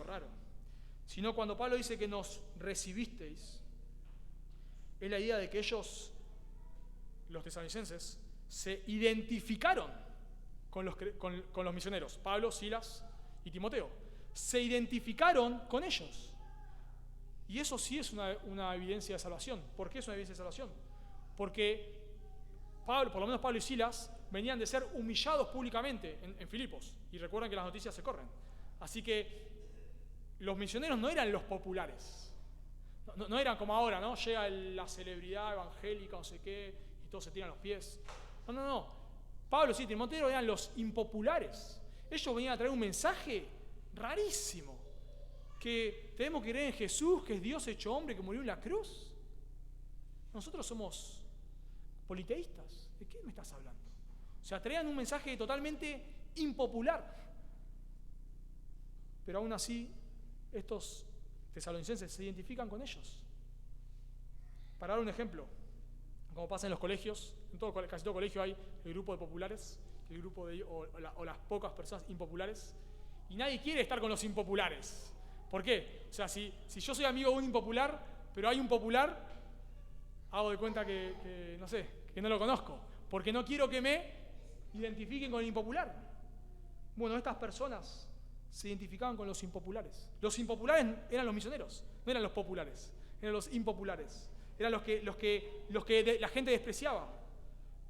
raro. Sino cuando Pablo dice que nos recibisteis, es la idea de que ellos, los tesalonicenses, se identificaron con los misioneros, Pablo, Silas y Timoteo. Se identificaron con ellos. Y eso sí es una evidencia de salvación. ¿Por qué es una evidencia de salvación? Porque por lo menos Pablo y Silas, venían de ser humillados públicamente en Filipos. Y recuerden que las noticias se corren. Así que los misioneros no eran los populares. No eran como ahora, ¿no? Llega la celebridad evangélica, no sé qué, y todos se tiran los pies. No. Pablo y Timoteo eran los impopulares. Ellos venían a traer un mensaje rarísimo. Que tenemos que creer en Jesús, que es Dios hecho hombre, que murió en la cruz. Nosotros somos politeístas. ¿De qué me estás hablando? O sea, traían un mensaje totalmente impopular. Pero aún así, estos tesalonicenses se identifican con ellos. Para dar un ejemplo, como pasa en los colegios, casi todo colegio hay el grupo de populares, el grupo o las pocas personas impopulares, y nadie quiere estar con los impopulares. ¿Por qué? O sea, si yo soy amigo de un impopular, pero hay un popular, hago de cuenta que no lo conozco, porque no quiero que me identifiquen con el impopular. Bueno, estas personas se identificaban con los impopulares. Los impopulares eran los misioneros, no eran los populares, eran los impopulares. Eran los que la gente despreciaba.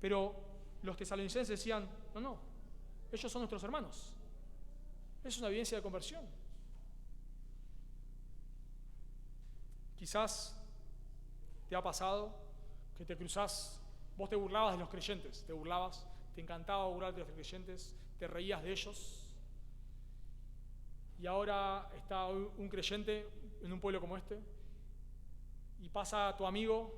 Pero los tesalonicenses decían, no, ellos son nuestros hermanos. Es una evidencia de conversión. Quizás te ha pasado que te cruzás, vos te burlabas de los creyentes, te encantaba burlarte de los creyentes, te reías de ellos. Y ahora está un creyente en un pueblo como este y pasa tu amigo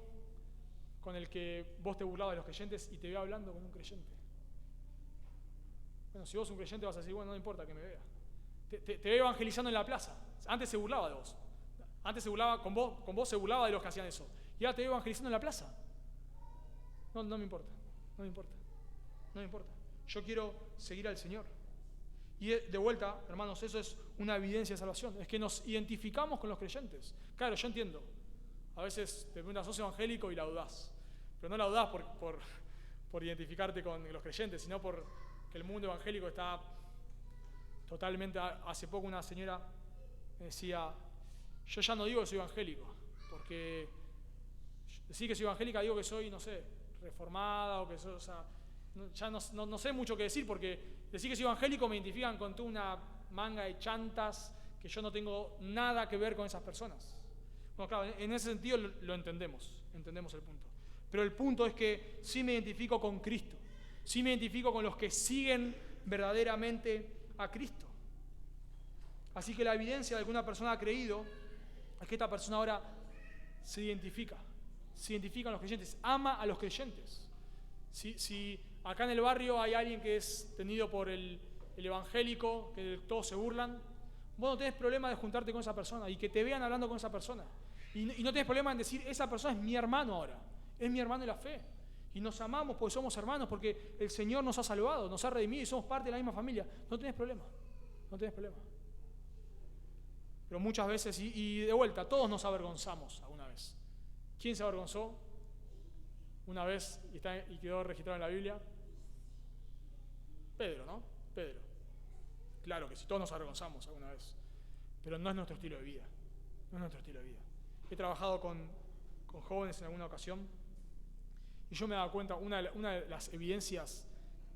con el que vos te burlabas de los creyentes y te ve hablando como un creyente. Bueno, si vos sos un creyente vas a decir, bueno, no importa que me vea. Te ve evangelizando en la plaza. Antes se burlaba de vos. Antes se burlaba con vos se burlaba de los que hacían eso. Y ahora te ve evangelizando en la plaza. No me importa. Yo quiero seguir al Señor. Y de vuelta, hermanos, eso es una evidencia de salvación. Es que nos identificamos con los creyentes. Claro, yo entiendo. A veces te preguntas, sos evangélico y la dudás. Pero no la dudás por identificarte con los creyentes, sino porque el mundo evangélico está totalmente... Hace poco una señora me decía, yo ya no digo que soy evangélico, porque decir que soy evangélica digo que soy, reformada o que soy... O sea, ya no sé mucho qué decir, porque decir que soy evangélico me identifican con toda una manga de chantas que yo no tengo nada que ver con esas personas. Bueno, claro, en ese sentido lo entendemos el punto. Pero el punto es que sí me identifico con Cristo, sí me identifico con los que siguen verdaderamente a Cristo. Así que la evidencia de que una persona ha creído es que esta persona ahora se identifica con los creyentes, ama a los creyentes. Si acá en el barrio hay alguien que es tenido por el evangélico, que todos se burlan, vos no tenés problema de juntarte con esa persona y que te vean hablando con esa persona. Y no tenés problema en decir, esa persona es mi hermano ahora, es mi hermano en la fe. Y nos amamos porque somos hermanos, porque el Señor nos ha salvado, nos ha redimido y somos parte de la misma familia. No tenés problema. Pero muchas veces, y de vuelta, todos nos avergonzamos alguna vez. ¿Quién se avergonzó una vez y quedó registrado en la Biblia? Pedro, ¿no? Pedro. Claro que sí, todos nos avergonzamos alguna vez, pero no es nuestro estilo de vida. He trabajado con jóvenes en alguna ocasión y yo me he dado cuenta, una de las evidencias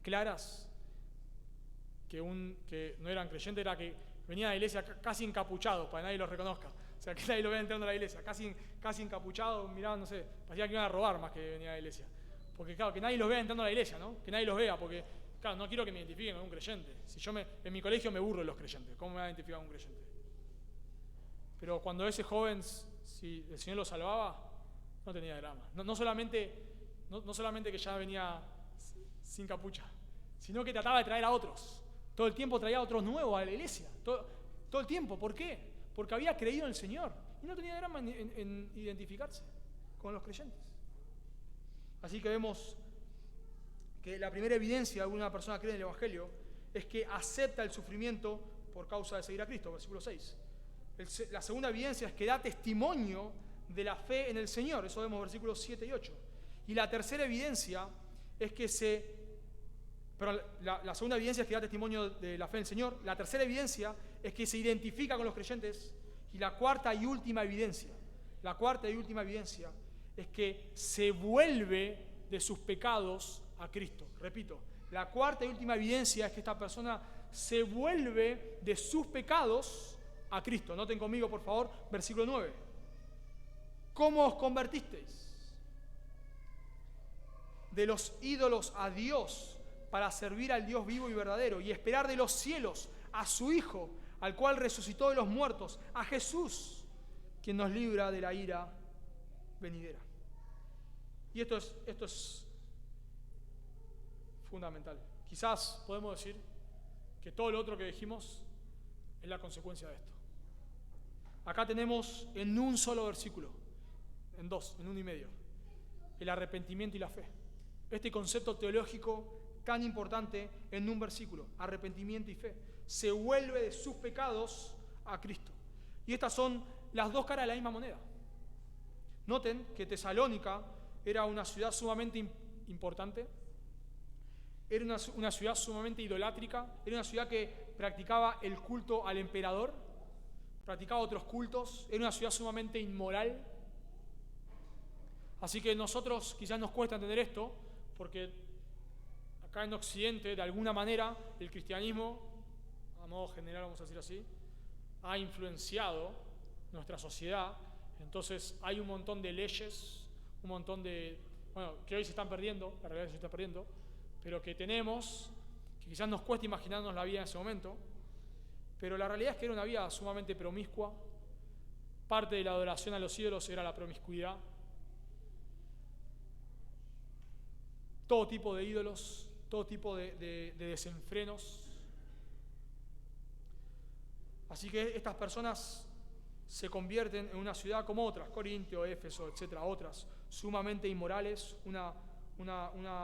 claras que no eran creyentes era que venían a la iglesia casi encapuchados para que nadie los reconozca. O sea, que nadie lo vea entrando a la iglesia, casi encapuchados, miraban, parecía que iban a robar más que venir a la iglesia. Porque claro, que nadie los vea entrando a la iglesia, ¿no? Que nadie los vea, porque claro, no quiero que me identifiquen con un creyente. Si en mi colegio me burlo de los creyentes, ¿cómo me va a identificar con un creyente? Pero cuando ese joven, si el Señor lo salvaba, no tenía drama. No solamente que ya venía sin capucha, sino que trataba de traer a otros. Todo el tiempo traía a otros nuevos a la iglesia. Todo el tiempo. ¿Por qué? Porque había creído en el Señor. Y no tenía drama en identificarse con los creyentes. Así que vemos que la primera evidencia de una persona que cree en el Evangelio es que acepta el sufrimiento por causa de seguir a Cristo, versículo 6. La segunda evidencia es que da testimonio de la fe en el Señor, eso vemos versículos 7 y 8. Y la tercera evidencia es que la segunda evidencia es que da testimonio de la fe en el Señor, la tercera evidencia es que se identifica con los creyentes, y la cuarta y última evidencia es que se vuelve de sus pecados a Cristo. Repito, La cuarta y última evidencia es que esta persona se vuelve de sus pecados a Cristo. Noten conmigo, por favor, versículo 9. ¿Cómo os convertisteis? De los ídolos a Dios, para servir al Dios vivo y verdadero y esperar de los cielos a su Hijo, al cual resucitó de los muertos, a Jesús, quien nos libra de la ira venidera. Y esto es fundamental. Quizás podemos decir que todo lo otro que dijimos es la consecuencia de esto. Acá tenemos en un solo versículo, en uno y medio, el arrepentimiento y la fe. Este concepto teológico tan importante en un versículo, arrepentimiento y fe. Se vuelve de sus pecados a Cristo. Y estas son las dos caras de la misma moneda. Noten que Tesalónica era una ciudad sumamente importante, era una ciudad sumamente idolátrica, era una ciudad que practicaba el culto al emperador, practicaba otros cultos, era una ciudad sumamente inmoral. Así que nosotros quizás nos cuesta entender esto, porque acá en Occidente, de alguna manera, el cristianismo, a modo general vamos a decir así, ha influenciado nuestra sociedad. Entonces hay un montón de leyes, un montón de, que hoy se están perdiendo, la realidad se está perdiendo, pero que tenemos, que quizás nos cuesta imaginarnos la vida en ese momento, pero la realidad es que era una vida sumamente promiscua. Parte de la adoración a los ídolos era la promiscuidad. Todo tipo de ídolos, todo tipo de desenfrenos. Así que estas personas se convierten en una ciudad como otras, Corintio, Éfeso, etcétera, otras, sumamente inmorales, una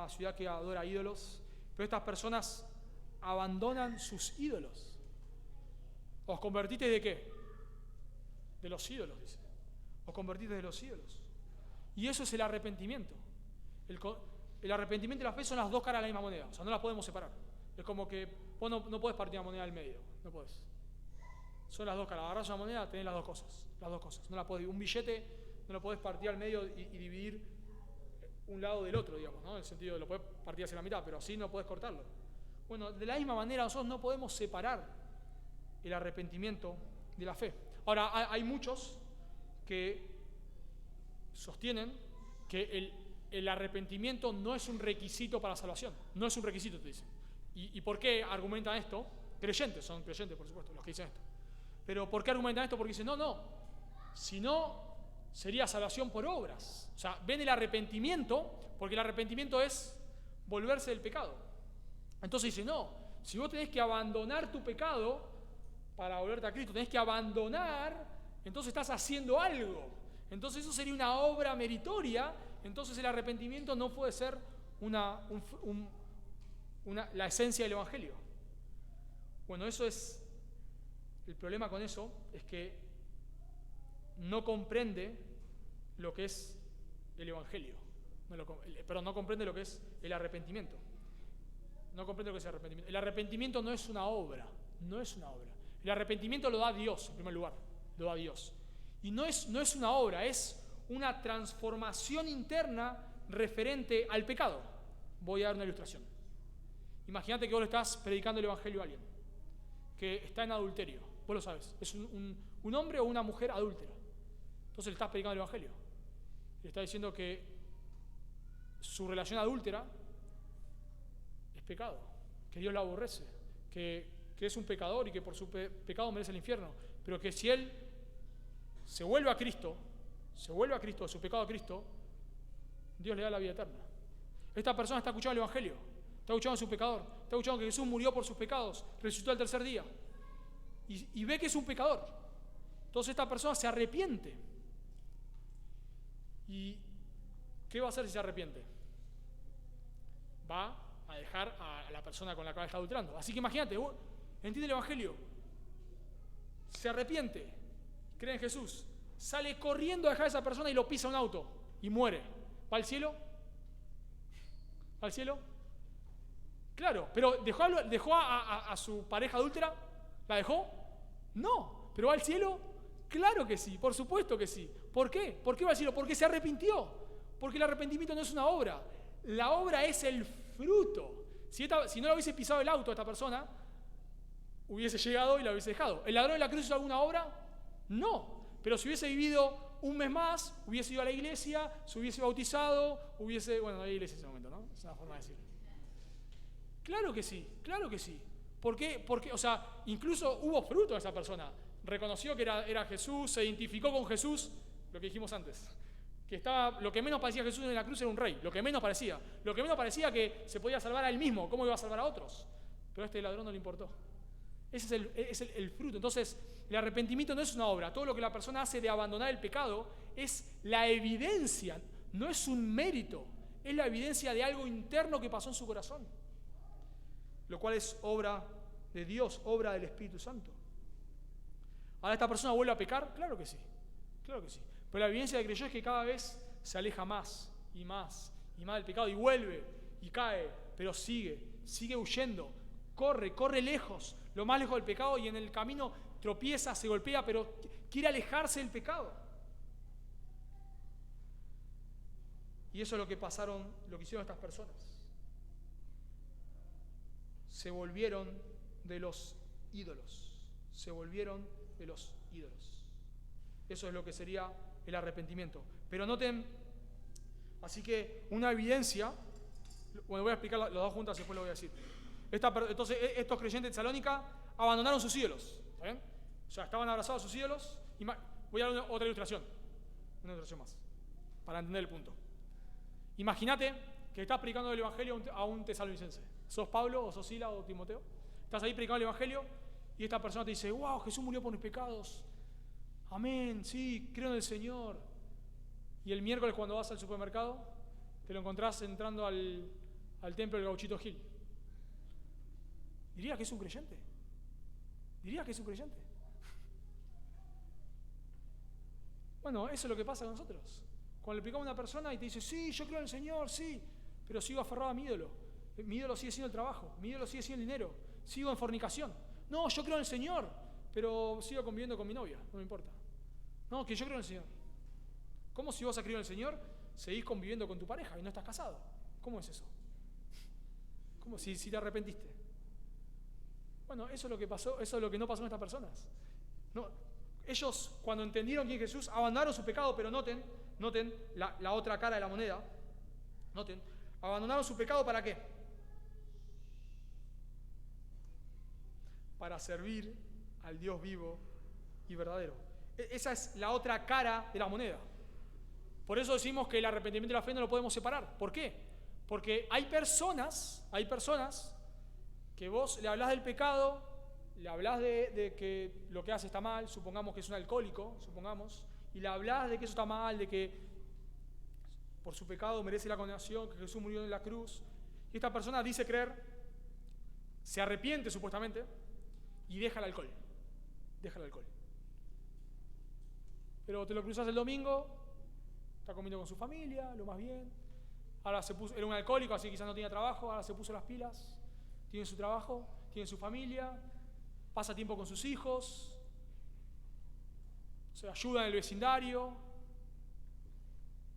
ciudad que adora ídolos, pero estas personas abandonan sus ídolos. ¿Os convertisteis de qué? De los ídolos, dice. Os convertisteis de los ídolos. Y eso es el arrepentimiento. El arrepentimiento y la fe son las dos caras de la misma moneda, o sea, no las podemos separar. Es como que vos no podés partir una moneda al medio, no podés. Son las dos caras, agarrás una moneda, tenés las dos cosas. No la podés, un billete no lo podés partir al medio y dividir un lado del otro, digamos, ¿no? En el sentido de lo podés partir hacia la mitad, pero así no podés cortarlo. Bueno, de la misma manera nosotros no podemos separar el arrepentimiento de la fe. Ahora, hay muchos que sostienen que el arrepentimiento no es un requisito para la salvación. No es un requisito, te dicen. ¿Y por qué argumentan esto? Son creyentes, por supuesto, los que dicen esto. Pero ¿por qué argumentan esto? Porque dicen, no, si no, sería salvación por obras. O sea, ven el arrepentimiento, porque el arrepentimiento es volverse del pecado. Entonces dicen, no, si vos tenés que abandonar tu pecado para volverte a Cristo, tenés que abandonar, entonces estás haciendo algo. Entonces eso sería una obra meritoria. Entonces el arrepentimiento no puede ser la esencia del Evangelio. Bueno, el problema con eso es que no comprende lo que es el Evangelio. No comprende lo que es el arrepentimiento. No comprende lo que es el arrepentimiento. El arrepentimiento no es una obra. El arrepentimiento lo da Dios, en primer lugar. Lo da Dios. Y no es una obra, es una transformación interna referente al pecado. Voy a dar una ilustración. Imagínate que vos le estás predicando el Evangelio a alguien que está en adulterio. Vos lo sabes. Es un hombre o una mujer adúltera. Entonces le estás predicando el Evangelio. Le estás diciendo que su relación adúltera es pecado, que Dios la aborrece, que es un pecador y que por su pecado merece el infierno. Pero que si él se vuelve a Cristo, de su pecado a Cristo, Dios le da la vida eterna. Esta persona está escuchando el Evangelio, está escuchando a su pecador, está escuchando que Jesús murió por sus pecados, resucitó al tercer día, y ve que es un pecador. Entonces esta persona se arrepiente. ¿Y qué va a hacer si se arrepiente? Va a dejar a la persona con la cual está adulterando. Así que imagínate, entiende el Evangelio, se arrepiente, cree en Jesús, sale corriendo a dejar a esa persona y lo pisa un auto y muere. ¿Va al cielo? ¿Va al cielo? Claro, pero ¿dejó a su pareja adúltera? ¿La dejó? No. ¿Pero va al cielo? Claro que sí, por supuesto que sí. ¿Por qué? ¿Por qué va al cielo? Porque se arrepintió. Porque el arrepentimiento no es una obra. La obra es el fruto. Si no le hubiese pisado el auto a esta persona, hubiese llegado y la hubiese dejado. ¿El ladrón de la cruz hizo alguna obra? No. Pero si hubiese vivido un mes más, hubiese ido a la iglesia, se hubiese bautizado, bueno, no hay iglesia en ese momento, ¿no? Es una forma de decirlo. Claro que sí, claro que sí. ¿Por qué? Porque, incluso hubo fruto de esa persona. Reconoció que era Jesús, se identificó con Jesús, lo que dijimos antes. Lo que menos parecía Jesús en la cruz era un rey, lo que menos parecía. Lo que menos parecía que se podía salvar a él mismo, ¿cómo iba a salvar a otros? Pero a este ladrón no le importó. Ese es el fruto. Entonces, el arrepentimiento no es una obra. Todo lo que la persona hace de abandonar el pecado es la evidencia, no es un mérito, es la evidencia de algo interno que pasó en su corazón. Lo cual es obra de Dios, obra del Espíritu Santo. ¿Ahora esta persona vuelve a pecar? Claro que sí, claro que sí. Pero la evidencia de que creyó es que cada vez se aleja más y más y más del pecado y vuelve y cae, pero sigue huyendo, corre lejos, lo más lejos del pecado y en el camino tropieza, se golpea, pero quiere alejarse del pecado. Y eso es lo que hicieron estas personas. Se volvieron de los ídolos. Se volvieron de los ídolos. Eso es lo que sería el arrepentimiento. Pero noten, así que una evidencia, bueno, voy a explicar las dos juntas y después lo voy a decir. Entonces, estos creyentes de Tesalónica abandonaron sus ídolos. ¿Está bien? O sea, estaban abrazados a sus ídolos. Voy a dar otra ilustración. Una ilustración más, para entender el punto. Imagínate que estás predicando el Evangelio a un tesalonicense. ¿Sos Pablo o sos Sila o Timoteo? Estás ahí predicando el Evangelio y esta persona te dice, wow, Jesús murió por mis pecados. Amén, sí, creo en el Señor. Y el miércoles cuando vas al supermercado, te lo encontrás entrando al templo del Gauchito Gil. ¿Dirías que es un creyente? ¿Dirías que es un creyente? Bueno, eso es lo que pasa con nosotros. Cuando le predicamos a una persona y te dice, sí, yo creo en el Señor, sí, pero sigo aferrado a mi ídolo. Mi ídolo sigue siendo el trabajo, mi ídolo sigue siendo el dinero, sigo en fornicación. No, yo creo en el Señor, pero sigo conviviendo con mi novia, no me importa. No, que yo creo en el Señor. ¿Cómo si vos has creído en el Señor, seguís conviviendo con tu pareja y no estás casado? ¿Cómo es eso? ¿Cómo si te arrepentiste? Bueno, eso es lo que pasó, eso es lo que no pasó en estas personas. No, ellos, cuando entendieron quién es Jesús, abandonaron su pecado, pero noten la otra cara de la moneda. Noten, abandonaron su pecado ¿para qué? Para servir al Dios vivo y verdadero. Esa es la otra cara de la moneda. Por eso decimos que el arrepentimiento y la fe no lo podemos separar. ¿Por qué? Porque hay personas que vos le hablás del pecado, le hablás de que lo que hace está mal, supongamos que es un alcohólico, y le hablás de que eso está mal, de que por su pecado merece la condenación, que Jesús murió en la cruz. Y esta persona dice creer, se arrepiente supuestamente, y deja el alcohol. Pero te lo cruzas el domingo, está comiendo con su familia, lo más bien. Ahora era un alcohólico, así que quizás no tenía trabajo, ahora se puso las pilas, tiene su trabajo, tiene su familia, pasa tiempo con sus hijos, se ayuda en el vecindario,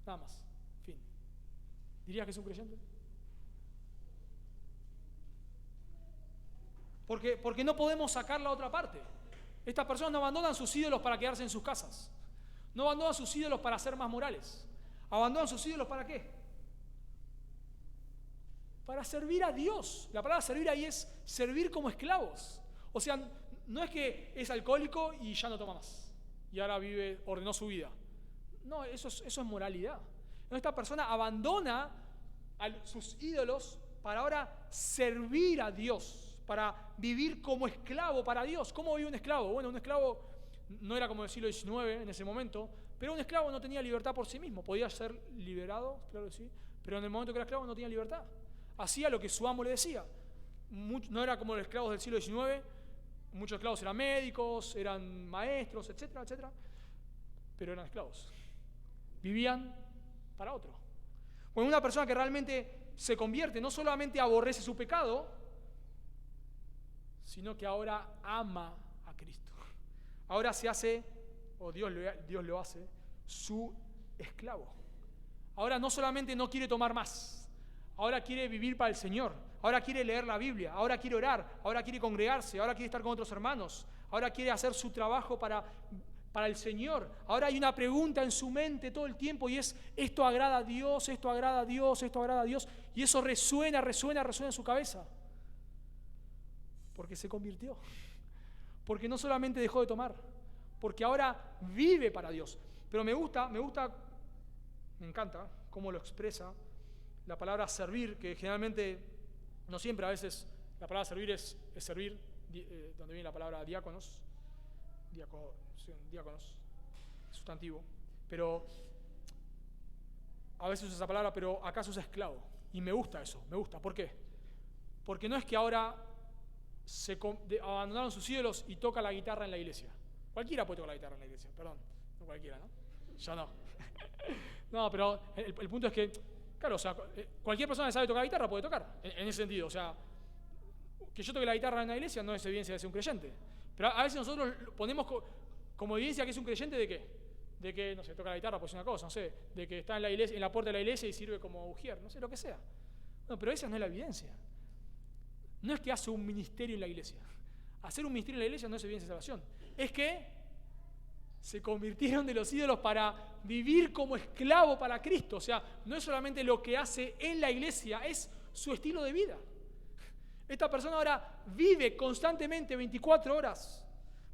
nada más, fin. ¿Dirías que es un creyente? Porque no podemos sacar la otra parte. Estas personas no abandonan sus ídolos para quedarse en sus casas. No abandonan sus ídolos para ser más morales. Abandonan sus ídolos ¿para qué? Para servir a Dios. La palabra servir ahí es servir como esclavos. O sea, no es que es alcohólico y ya no toma más. Y ahora ordenó su vida. No, eso es moralidad. No, esta persona abandona sus ídolos para ahora servir a Dios. Para vivir como esclavo para Dios. ¿Cómo vive un esclavo? Bueno, un esclavo no era como el siglo XIX en ese momento, pero un esclavo no tenía libertad por sí mismo. Podía ser liberado, claro que sí, pero en el momento que era esclavo no tenía libertad. Hacía lo que su amo le decía. No era como los esclavos del siglo XIX. Muchos esclavos eran médicos, eran maestros, etcétera, etcétera, pero eran esclavos. Vivían para otro. Bueno, una persona que realmente se convierte, no solamente aborrece su pecado, sino que ahora ama a Cristo. Ahora se hace, o Dios lo hace, su esclavo. Ahora no solamente no quiere tomar más, ahora quiere vivir para el Señor. ahora quiere leer la Biblia, ahora quiere orar, ahora quiere congregarse, ahora quiere estar con otros hermanos, ahora quiere hacer su trabajo para el Señor. Ahora hay una pregunta en su mente todo el tiempo y es: ¿esto agrada a Dios? ¿Esto agrada a Dios? ¿Esto agrada a Dios? Y eso resuena en su cabeza. Porque se convirtió. Porque no solamente dejó de tomar, porque ahora vive para Dios. Pero me encanta cómo lo expresa la palabra servir, que generalmente, no siempre, a veces la palabra servir es servir, donde viene la palabra diáconos, sustantivo, pero a veces usa esa palabra, pero acá se usa esclavo. Y me gusta eso, me gusta. ¿Por qué? Porque no es que ahora abandonaron sus ídolos y toca la guitarra en la iglesia. Cualquiera puede tocar la guitarra en la iglesia, perdón, no cualquiera, ¿no? Yo no. No, pero el punto es que, claro, o sea, cualquier persona que sabe tocar la guitarra puede tocar, en ese sentido. O sea, que yo toque la guitarra en la iglesia no es evidencia de ser un creyente. Pero a veces nosotros ponemos como evidencia que es un creyente ¿de qué? De que, no sé, toca la guitarra, pues una cosa, no sé, de que está en la iglesia, en la puerta de la iglesia y sirve como ujier, no sé, lo que sea. No, pero esa no es la evidencia. No es que hace un ministerio en la iglesia. Hacer un ministerio en la iglesia no es evidencia de salvación. Es que se convirtieron de los ídolos para vivir como esclavo para Cristo. O sea, no es solamente lo que hace en la iglesia, es su estilo de vida. Esta persona ahora vive constantemente 24 horas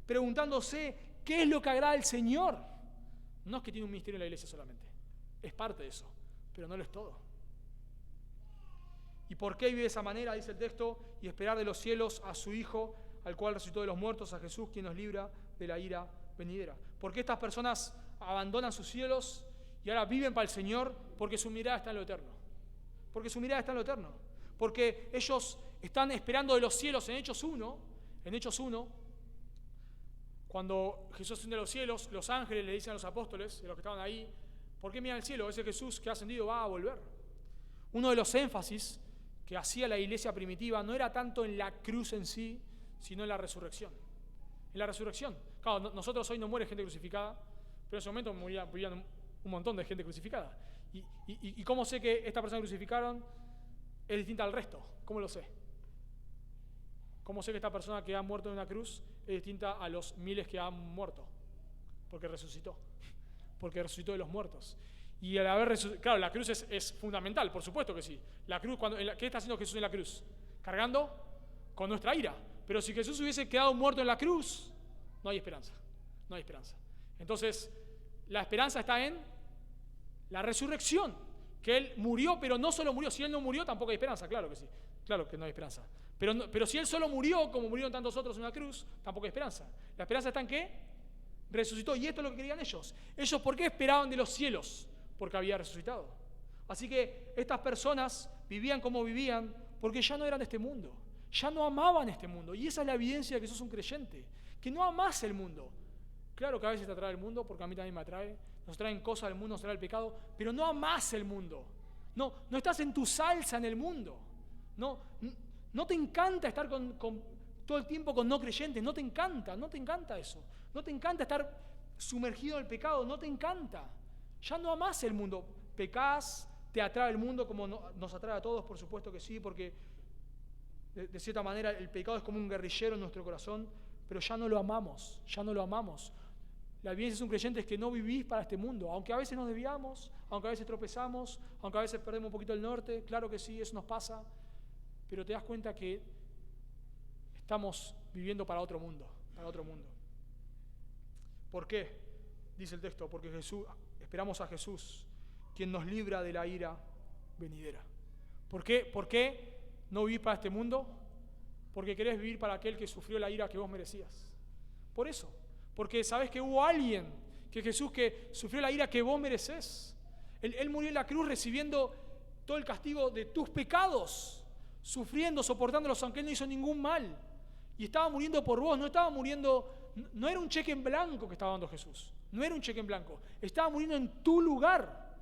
preguntándose qué es lo que agrada al Señor. No es que tiene un ministerio en la iglesia solamente. Es parte de eso, pero no lo es todo. ¿Y por qué vive de esa manera? Dice el texto: y esperar de los cielos a su Hijo, al cual resucitó de los muertos, a Jesús, quien nos libra de la ira venidera. ¿Por qué estas personas abandonan sus cielos y ahora viven para el Señor? Porque su mirada está en lo eterno. Porque su mirada está en lo eterno. Porque ellos están esperando de los cielos. En Hechos 1, cuando Jesús asciende a los cielos, los ángeles le dicen a los apóstoles, de los que estaban ahí: ¿por qué miran al cielo? Ese Jesús que ha ascendido va a volver. Uno de los énfasis que hacía la iglesia primitiva no era tanto en la cruz en sí, sino en la resurrección. En la resurrección. Claro, nosotros hoy no muere gente crucificada, pero en ese momento morían un montón de gente crucificada. ¿Y cómo sé que esta persona que crucificaron es distinta al resto? ¿Cómo lo sé? ¿Cómo sé que esta persona que ha muerto en una cruz es distinta a los miles que han muerto? Porque resucitó. Porque resucitó de los muertos. Y al haber resucitado, claro, la cruz es fundamental, por supuesto que sí. La cruz, ¿qué está haciendo Jesús en la cruz? Cargando con nuestra ira. Pero si Jesús hubiese quedado muerto en la cruz, no hay esperanza. No hay esperanza. Entonces, la esperanza está en la resurrección. Que Él murió, pero no solo murió. Si Él no murió, tampoco hay esperanza, claro que sí. Claro que no hay esperanza. Pero si Él solo murió, como murieron tantos otros en una cruz, tampoco hay esperanza. La esperanza está en que resucitó. Y esto es lo que querían ellos. Ellos, ¿por qué esperaban de los cielos? Porque había resucitado. Así que estas personas vivían como vivían porque ya no eran de este mundo, ya no amaban este mundo. Y esa es la evidencia de que sos un creyente, que no amás el mundo. Claro que a veces te atrae el mundo, porque a mí también me atrae, nos traen cosas del mundo, nos trae el pecado, pero no amás el mundo. No estás en tu salsa en el mundo. No te encanta estar con todo el tiempo con no creyentes, no te encanta eso. No te encanta estar sumergido en el pecado, no te encanta. Ya no amás el mundo, pecás, te atrae el mundo como nos atrae a todos, por supuesto que sí, porque de cierta manera el pecado es como un guerrillero en nuestro corazón, pero ya no lo amamos. La evidencia de un creyente es que no vivís para este mundo, aunque a veces nos desviamos, aunque a veces tropezamos, aunque a veces perdemos un poquito el norte, claro que sí, eso nos pasa, pero te das cuenta que estamos viviendo para otro mundo. ¿Por qué? Dice el texto, porque esperamos a Jesús, quien nos libra de la ira venidera. ¿Por qué no vivís para este mundo? Porque querés vivir para aquel que sufrió la ira que vos merecías. Por eso, porque sabés que hubo alguien, que Jesús, que sufrió la ira que vos merecés. Él murió en la cruz recibiendo todo el castigo de tus pecados, sufriendo, soportándolos, aunque Él no hizo ningún mal. Y estaba muriendo por vos, no era un cheque en blanco que estaba dando Jesús. No era un cheque en blanco. Estaba muriendo en tu lugar,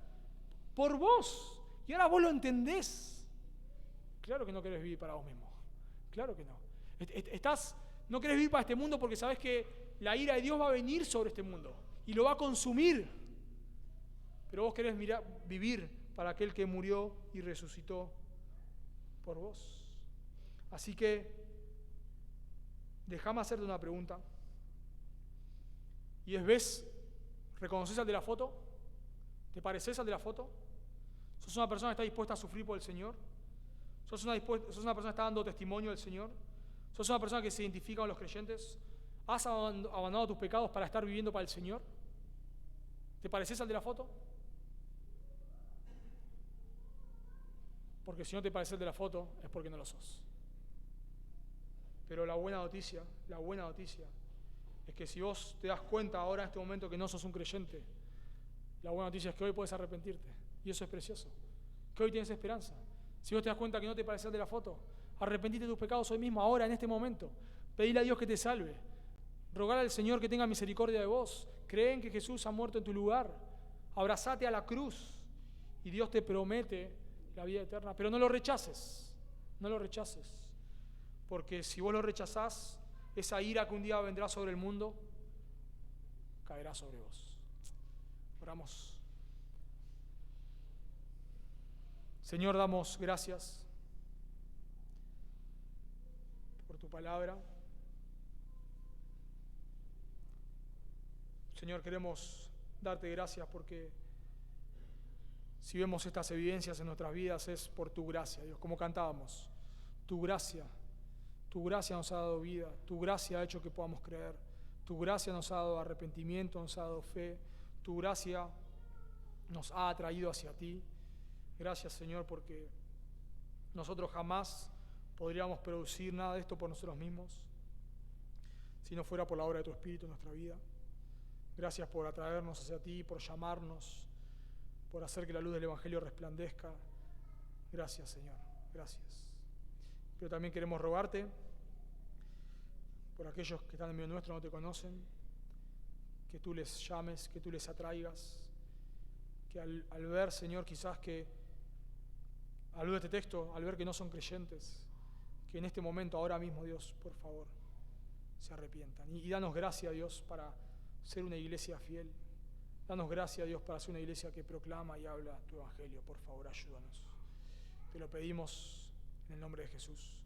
por vos. Y ahora vos lo entendés. Claro que no querés vivir para vos mismo. Claro que no. No querés vivir para este mundo porque sabés que la ira de Dios va a venir sobre este mundo y lo va a consumir. Pero vos querés vivir para aquel que murió y resucitó por vos. Así que déjame hacerte una pregunta. Y ¿reconoces al de la foto? ¿Te pareces al de la foto? ¿Sos una persona que está dispuesta a sufrir por el Señor? ¿Sos una persona que está dando testimonio del Señor? ¿Sos una persona que se identifica con los creyentes? ¿Has abandonado tus pecados para estar viviendo para el Señor? ¿Te pareces al de la foto? Porque si no te pareces al de la foto es porque no lo sos. Pero la buena noticia es que si vos te das cuenta ahora en este momento que no sos un creyente, la buena noticia es que hoy puedes arrepentirte. Y eso es precioso. Que hoy tienes esperanza. Si vos te das cuenta que no te pareces al de la foto, arrepentite de tus pecados hoy mismo, ahora, en este momento. Pedile a Dios que te salve. Rogar al Señor que tenga misericordia de vos. Cree en que Jesús ha muerto en tu lugar. Abrazate a la cruz. Y Dios te promete la vida eterna. Pero no lo rechaces. No lo rechaces. Porque si vos lo rechazás, esa ira que un día vendrá sobre el mundo, caerá sobre vos. Oramos. Señor, damos gracias por tu palabra. Señor, queremos darte gracias porque si vemos estas evidencias en nuestras vidas es por tu gracia, Dios, como cantábamos. Tu gracia nos ha dado vida, tu gracia ha hecho que podamos creer, tu gracia nos ha dado arrepentimiento, nos ha dado fe, tu gracia nos ha atraído hacia ti. Gracias, Señor, porque nosotros jamás podríamos producir nada de esto por nosotros mismos, si no fuera por la obra de tu Espíritu en nuestra vida. Gracias por atraernos hacia ti, por llamarnos, por hacer que la luz del Evangelio resplandezca. Gracias, Señor, gracias. Pero también queremos rogarte por aquellos que están en medio nuestro, no te conocen, que tú les llames, que tú les atraigas, que al ver, Señor, quizás que a luz de este texto, al ver que no son creyentes, que en este momento, ahora mismo, Dios, por favor, se arrepientan. Y danos gracia, Dios, para ser una iglesia fiel. Danos gracia, Dios, para ser una iglesia que proclama y habla tu Evangelio. Por favor, ayúdanos. Te lo pedimos en el nombre de Jesús.